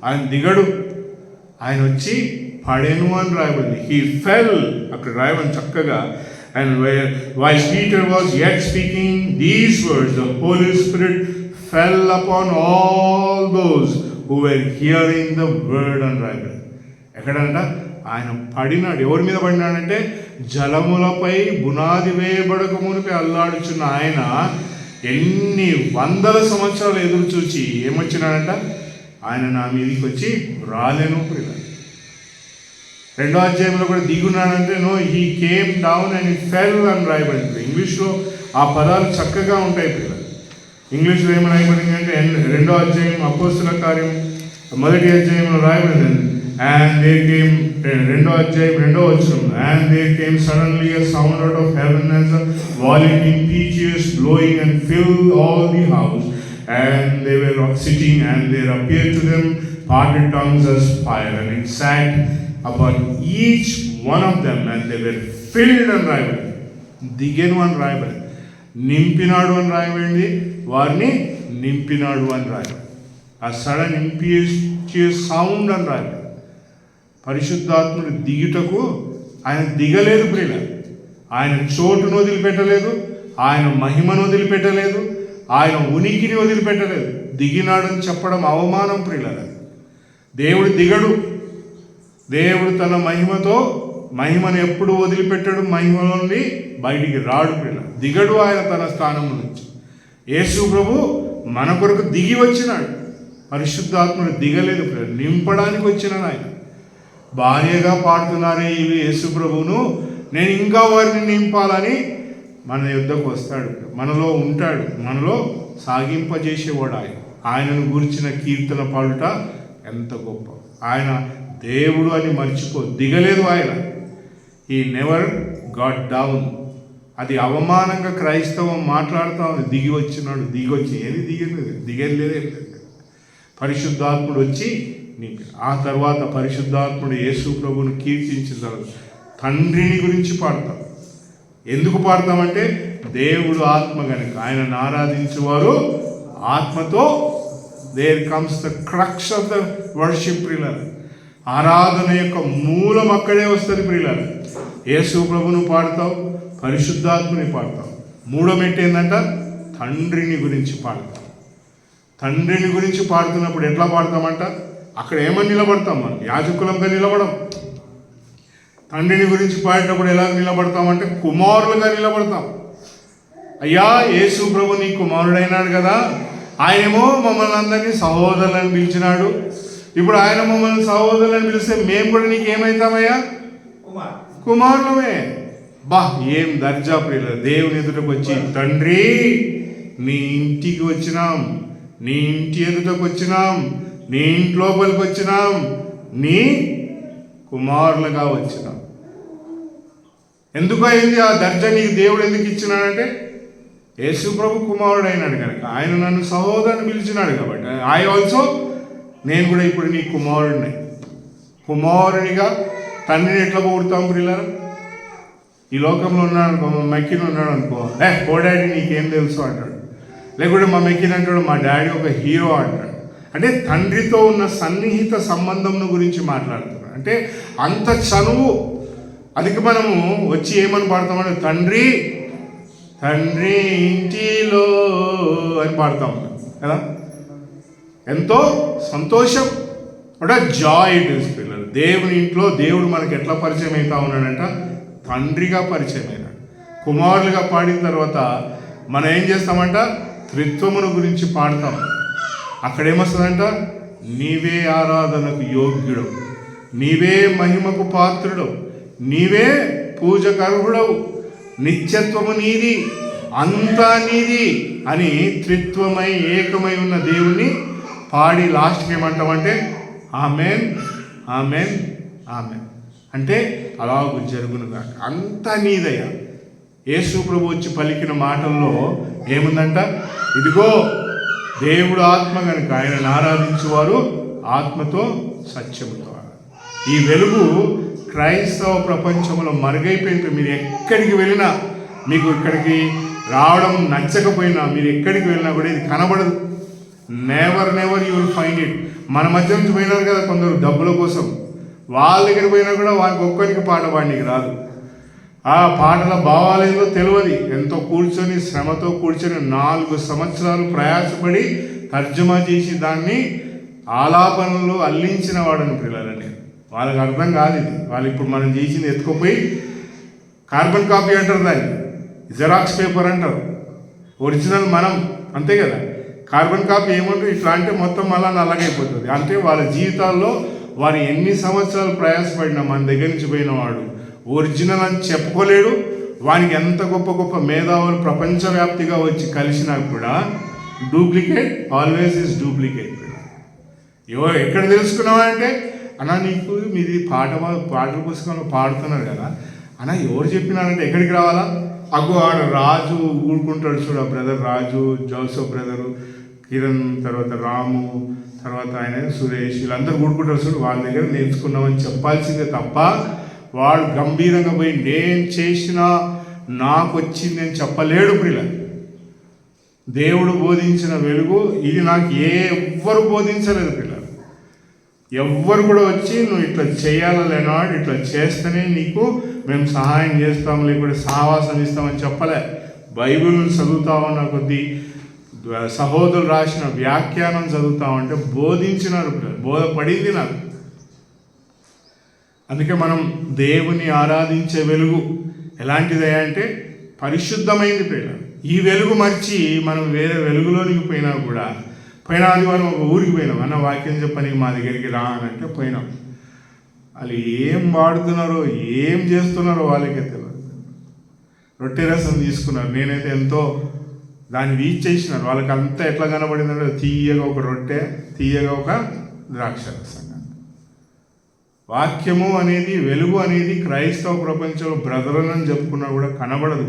ఆయన దిగడు, ఆయన వచ్చి పడేను అని రాయబడింది. హీ ఫెల్ అక్కడ రాయబడింది చక్కగా. And while Peter was yet speaking these words, the Holy Spirit fell upon all those who were hearing the word and right. ఎక్కడంట ఆయన పడినాడు. ఎవరి మీద పడినాడంటే జలములపై బునాది వేయబడక మునిపే అల్లాడుచున్న ఆయన ఎన్ని వందల సంవత్సరాలు ఎదురు చూచి ఏమొచ్చినాడంట? ఆయన నా మీదకి వచ్చి రాలేను ప్రియుల. 2వ అధ్యాయంలో కూడా దిగున్నాడంటే no he came down and fell అని రాయబడింది. ఇంగ్లీష్లో ఆ పదాలు చక్కగా ఉంటాయి పిల్లలు. ఇంగ్లీష్లో ఏమి రాయబడింది అంటే 2వ అధ్యాయం అపోస్తుల కార్యం 1వ అధ్యాయంలో రాయబడింది. అండ్ దే కేమ్ 2వ అధ్యాయం 2వ వచనం. And they came suddenly a sound out of heaven as a volume impetuous blowing and filled all the house. And they were sitting and there appeared to them parted tongues as fire, and it sat upon each one of them, and they were filled and రాయబడింది. దిగెను అని రాయబడింది. నింపినాడు అని రాయబడింది. వారిని నింపినాడు అని రాయబడింది. ఆ సడన్ ఇంపీచియస్ సౌండ్ అని రాయబడింది. పరిశుద్ధాత్ముడు దిగుటకు ఆయన దిగలేదు ప్రియుల. ఆయన చోటును వదిలిపెట్టలేదు, ఆయన మహిమను వదిలిపెట్టలేదు, ఆయన ఉనికిని వదిలిపెట్టలేదు. దిగినాడని చెప్పడం అవమానం ప్రియుల. దేవుడు దిగడు. దేవుడు తన మహిమను ఎప్పుడు వదిలిపెట్టాడు? మహిమ నుండి బయటికి రాడు ప్రియుల. దిగడు ఆయన తన స్థానం నుంచి. యేసు ప్రభు మన కొరకు దిగి వచ్చినాడు. పరిశుద్ధాత్ముడు దిగలేదు ప్రియుల, నింపడానికి వచ్చినాడు ఆయన. భార్యగా పాడుతున్నారే ఇవి యేసు ప్రభువును, నేను ఇంకా వారిని నింపాలని మన యుద్ధకు వస్తాడు, మనలో ఉంటాడు, మనలో సాగింపజేసేవాడు ఆయన. ఆయనను గురించిన కీర్తన పాడుట ఎంత గొప్ప. ఆయన దేవుడు అని మర్చిపో, దిగలేదు ఆయన. ఈ నెవర్ గాట్ డౌన్. అది అవమానంగా క్రైస్తవం మాట్లాడుతూ ఉంది. దిగి వచ్చినాడు, దిగొచ్చి ఏది దిగలేదే. పరిశుద్ధాత్ముడు వచ్చి ఆ తర్వాత పరిశుద్ధాత్ముడు యేసు ప్రభువును కీర్తించిన తర్వాత తండ్రిని గురించి పాడతాం. ఎందుకు పాడతామంటే దేవుడు ఆత్మ కనుక ఆయనను ఆరాధించేవారు ఆత్మతో. There comes the crux of the worship ప్రియులారా. ఆరాధన యొక్క మూలం అక్కడే వస్తుంది ప్రియులారా. యేసు ప్రభువును పాడతావు, పరిశుద్ధాత్మని పాడతావు. మూడో మెట్టు ఏంటంట? తండ్రిని గురించి పాడతాం. తండ్రిని గురించి పాడుతున్నప్పుడు ఎట్లా పాడతామంట? అక్కడ ఏమని నిలబడతాం? మనం యాజకులంగా నిలబడం. తండ్రిని గురించి పాడేటప్పుడు ఎలా నిలబడతామంటే కుమారులుగా నిలబడతాం. అయ్యా యేసు ప్రభు నీ కుమారుడైనాడు కదా, ఆయనేమో మమ్మల్ని అందరినీ సహోదరులను పిలిచినాడు. ఇప్పుడు ఆయన మమ్మల్ని సహోదరులను పిలిస్తే మేము కూడా నీకేమవుతామయ్యా? కుమారులమే. బా ఏం దర్జా ప్రియుల. దేవుని ఎదుటకు వచ్చి తండ్రి నీ ఇంటికి వచ్చినాం, నీ ఇంటి ఎదుటకు వచ్చినాం, నీ ఇంటి లోపలికి వచ్చినాం, నీ కుమారులుగా వచ్చినాం. ఎందుకు అయింది ఆ దర్జా? నీకు దేవుడు ఎందుకు ఇచ్చినాడంటే యేసు ప్రభు కుమారుడు అయినాడు కనుక. ఆయన నన్ను సహోదరుని పిలిచినాడు కాబట్టి ఐ ఆల్సో, నేను కూడా ఇప్పుడు నీ కుమారుడిని. కుమారునిగా తండ్రిని ఎట్లా పొగుడుతాం ప్రియులారా? ఈ లోకంలో ఉన్నాడు అనుకో, మా మెక్కిన ఉన్నాడు అనుకో, ఓ డాడీ నీకేం తెలుసు అంటాడు. లేకుంటే మా మెక్కిన అంటాడు మా డాడీ ఒక హీరో అంటాడు. అంటే తండ్రితో ఉన్న సన్నిహిత సంబంధం గురించి మాట్లాడుతున్నాడు. అంటే అంత చనువు. అందుకే మనము వచ్చి ఏమని పాడతామంటే తండ్రి ఇంటిలో అని పాడతాం కదా. ఎంతో సంతోషం, అంటే జాయ్ ఇట్ ఇస్ పిల్లలు. దేవుని ఇంట్లో దేవుడు మనకి ఎట్లా పరిచయం అవుతా ఉన్నాడంట, తండ్రిగా పరిచయం అయినాడు. కుమారులుగా పాడిన తర్వాత మనం ఏం చేస్తామంట, త్రిత్వమును గురించి పాడతాం. అక్కడేమొస్తుందంట, నీవే ఆరాధనకు యోగ్యుడు, నీవే మహిమకు పాత్రుడు, నీవే పూజకర్హుడవు, నిత్యత్వము నీది, అంతా నీది అని త్రిత్వమై ఏకమై ఉన్న దేవుణ్ణి పాడి లాస్ట్కి ఏమంటామంటే ఆమెన్ ఆమెన్ ఆమెన్ అంటే అలాగూ జరుగునుగా, అంతా నీదయ్యా. యేసు ప్రభు వచ్చి పలికిన మాటల్లో ఏముందంట, ఇదిగో దేవుడు ఆత్మ కనుక ఆయనను ఆరాధించువారు ఆత్మతో సత్యముతో. ఈ వెలుగు క్రైస్తవ ప్రపంచంలో మరుగైపోయింది. మీరు ఎక్కడికి వెళ్ళినా, మీకు ఇక్కడికి రావడం నచ్చకపోయినా, మీరు ఎక్కడికి వెళ్ళినా కూడా ఇది కనబడదు. Never you will find it. మన మధ్య నుంచి పోయినారు కదా కొందరు డబ్బుల కోసం, వాళ్ళ దగ్గర పోయినా కూడా వారికి ఒక్కరికి పాట పాడడానికి రాదు. ఆ పాటల భావాలేదో తెలియదు. ఎంతో కూర్చొని శ్రమతో కూర్చొని 4 సంవత్సరాలు ప్రయాసపడి తర్జుమా చేసి దాన్ని ఆలాపనలు అల్లించిన వాడని పిల్లలని వాళ్ళకి అర్థం కాదు ఇది. వాళ్ళు ఇప్పుడు మనం చేసింది ఎత్తుకుపోయి కార్బన్ కాపీ అంటారు, దాన్ని జెరాక్స్ పేపర్ అంటారు, ఒరిజినల్ మనం అంతే కదా. కార్బన్ కాపీ ఏమంటారు, ఇట్లా అంటే మొత్తం అలా నల్లగైపోతుంది. అంటే వాళ్ళ జీవితాల్లో వారు ఎన్ని సంవత్సరాలు ప్రయాసపడినా మన దగ్గర నుంచి పోయిన వాడు ఒరిజినల్ అని చెప్పుకోలేడు. వానికి ఎంత గొప్ప గొప్ప మేధావులు ప్రపంచవ్యాప్తిగా వచ్చి కలిసినా కూడా డూప్లికేట్ ఆల్వేస్ ఈజ్ డూప్లికేట్. ఎవరు ఎక్కడ తెలుసుకున్నావా అంటే, అన్నా నీకు మీది పాటల పుస్తకంలో పాడుతున్నారు కదా అన్న, ఎవరు చెప్పినారంటే ఎక్కడికి రావాలా, అగ్గో ఆడ రాజు ఊరుకుంటాడు చూడు, ఆ బ్రదర్ రాజు, జోసఫ్ బ్రదరు, కిరణ్, తర్వాత రాము, తర్వాత ఆయన సురేష్, వీళ్ళందరూ ఊరుకుంటారు చూడు, వాళ్ళ దగ్గర నేర్చుకున్నామని చెప్పాల్సిందే తప్ప వాడు గంభీరంగా పోయి నేను చేసినా నాకు వచ్చింది అని చెప్పలేడు. ప్రియుల, దేవుడు బోధించిన వెలుగు ఇది నాకు ఎవ్వరు బోధించలేదు పిల్లలు. ఎవ్వరు కూడా వచ్చి నువ్వు ఇట్లా చేయాలా లేనాడు, ఇట్లా చేస్తేనే నీకు మేము సహాయం చేస్తాం, లేకపోతే సహవాసం ఇస్తామని చెప్పలే. బైబిల్ని చదువుతామన్న కొద్దీ సహోదరులు రాసిన వ్యాఖ్యానం చదువుతామంటే బోధించినారు పిల్లలు, బోధపడింది నాకు. అందుకే మనం దేవుని ఆరాధించే వెలుగు ఎలాంటిదయ్యా అంటే పరిశుద్ధమైంది పిల్లలు. ఈ వెలుగు మర్చి మనం వేరే వెలుగులోనికి పోయినా కూడా, పోయిన ఆదివారం ఒక ఊరికి పోయినాం, అన్న వాక్యం చెప్పనికి మా దగ్గరికి రా అని అంటే పోయినాం. వాళ్ళు ఏం వాడుతున్నారో ఏం చేస్తున్నారో వాళ్ళకే తెలియదు. రొట్టె రసం తీసుకున్నారు, నేనైతే ఎంతో దాన్ని వీచ్ చేసినారు. వాళ్ళకి అంతా ఎట్లా కనబడిందంటే తీయగా ఒక రొట్టె, తీయగా ఒక ద్రాక్ష రసం. వాక్యము అనేది, వెలుగు అనేది క్రైస్తవ ప్రపంచంలో బ్రదరన్ అని చెప్పుకున్నా కూడా కనబడదు.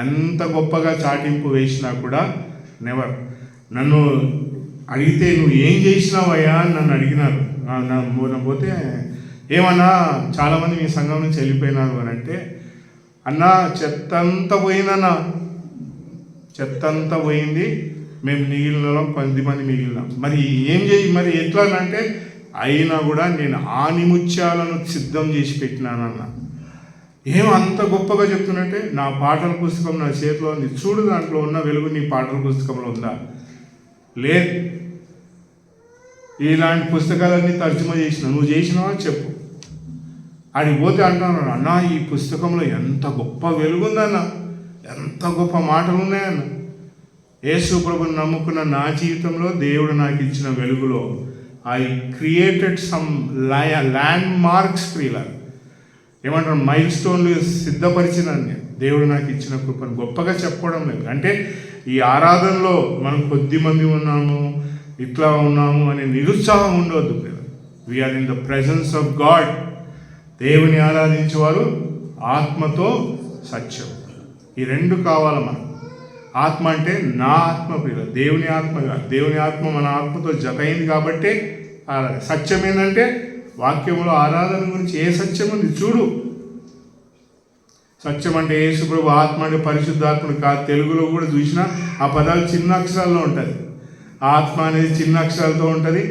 ఎంత గొప్పగా చాటింపు వేసినా కూడా నెవర్. నన్ను అడిగితే నువ్వు ఏం చేసినావయ్యా అని నన్ను అడిగినారు. పోతే ఏమన్నా చాలామంది మీ సంఘం నుంచి వెళ్ళిపోయినారు అని అంటే, అన్నా చెత్తంతా పోయిందన్నా, చెత్తంతా పోయింది, మేము మిగిలిన 10 మంది మిగిలినాం. మరి ఏం చేయి, మరి ఎట్లా అంటే, అయినా కూడా నేను ఆనిముత్యాలను సిద్ధం చేసి పెట్టినానన్న. ఏం అంత గొప్పగా చెప్తున్నట్టే, నా పాటల పుస్తకం నా చేతిలో ఉంది, చూడు దాంట్లో ఉన్న వెలుగు నీ పాటల పుస్తకంలో ఉందా? లేదు. ఇలాంటి పుస్తకాలన్నీ తర్జుమా చేసిన, నువ్వు చేసినావా చెప్పు. ఆడికి పోతే అంటాను, అన్నా ఈ పుస్తకంలో ఎంత గొప్ప వెలుగుందన్న, ఎంత గొప్ప మాటలు ఉన్నాయన్న. యేసు ప్రభుని నమ్ముకున్న నా జీవితంలో దేవుడు నాకు ఇచ్చిన వెలుగులో I created some land marks ప్రియుల, ఏమంటారు, మైల్ స్టోన్లు సిద్ధపరిచినాన్ని దేవుడు నాకు ఇచ్చిన కృపను గొప్పగా చెప్పుకోవడం లేదు. అంటే ఈ ఆరాధనలో మనం కొద్ది మంది ఉన్నాము, ఇట్లా ఉన్నాము అనే నిరుత్సాహం ఉండవద్దు ప్రియుల. We are in the presence of God. దేవుని ఆరాధించేవారు ఆత్మతో సత్యం, ఈ 2 కావాలి మనకు. ఆత్మ అంటే నా ఆత్మ ప్రియుల, దేవుని ఆత్మ కాదు. దేవుని ఆత్మ మన ఆత్మతో జత అయింది కాబట్టి సత్యం ఏంటంటే వాక్యంలో ఆరాధన గురించి ఏ సత్యం ఉంది చూడు. సత్యం అంటే యేసు ప్రభు, ఆత్మ అంటే పరిశుద్ధాత్మడు కాదు. తెలుగులో కూడా చూసినా ఆ పదాలు చిన్న అక్షరాల్లో ఉంటుంది. ఆత్మ అనేది చిన్న అక్షరాలతో ఉంటుంది,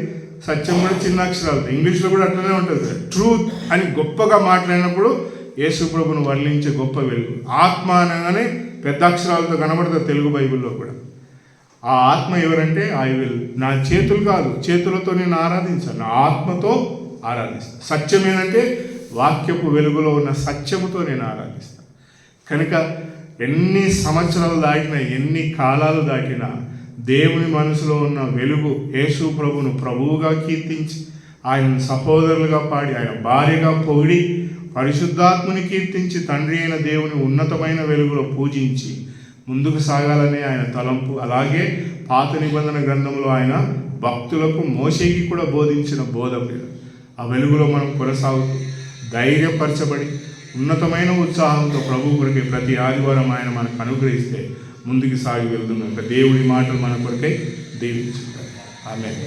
సత్యం కూడా చిన్న అక్షరాలతో. ఇంగ్లీష్లో కూడా అట్లనే ఉంటుంది. ట్రూత్ అని గొప్పగా మాట్లాడినప్పుడు యేసు ప్రభును వర్ణించే గొప్ప వెలుగు. ఆత్మ అనగానే పెద్ద అక్షరాలతో కనబడుతుంది తెలుగు బైబిల్లో కూడా. ఆ ఆత్మ ఎవరంటే ఐ విల్, నా చేతులు కాదు, చేతులతో నేను ఆరాధించాను, నా ఆత్మతో ఆరాధిస్తాను. సత్యం ఏంటంటే వాక్యపు వెలుగులో ఉన్న సత్యముతో నేను ఆరాధిస్తాను. కనుక ఎన్ని సంవత్సరాలు దాటినా, ఎన్ని కాలాలు దాటినా దేవుని మనసులో ఉన్న వెలుగు యేసు ప్రభువును ప్రభువుగా కీర్తించి, ఆయనను సహోదరులుగా పాడి, ఆయన భార్యగా పొగిడి, పరిశుద్ధాత్మని కీర్తించి, తండ్రి అయిన దేవుని ఉన్నతమైన వెలుగులో పూజించి ముందుకు సాగాలనే ఆయన తలంపు. అలాగే పాత నిబంధన గ్రంథంలో ఆయన భక్తులకు, మోషేకి కూడా బోధించిన బోధ. ఆ వెలుగులో మనం కొనసాగుతూ ధైర్యపరచబడి ఉన్నతమైన ఉత్సాహంతో ప్రభు కొరకే ప్రతి ఆదివారం ఆయన మనకు అనుగ్రహిస్తే ముందుకు సాగి వెళ్తున్నాం. దేవుడి మాటలు మన కొరకై దీవించుతారు. ఆమేన్.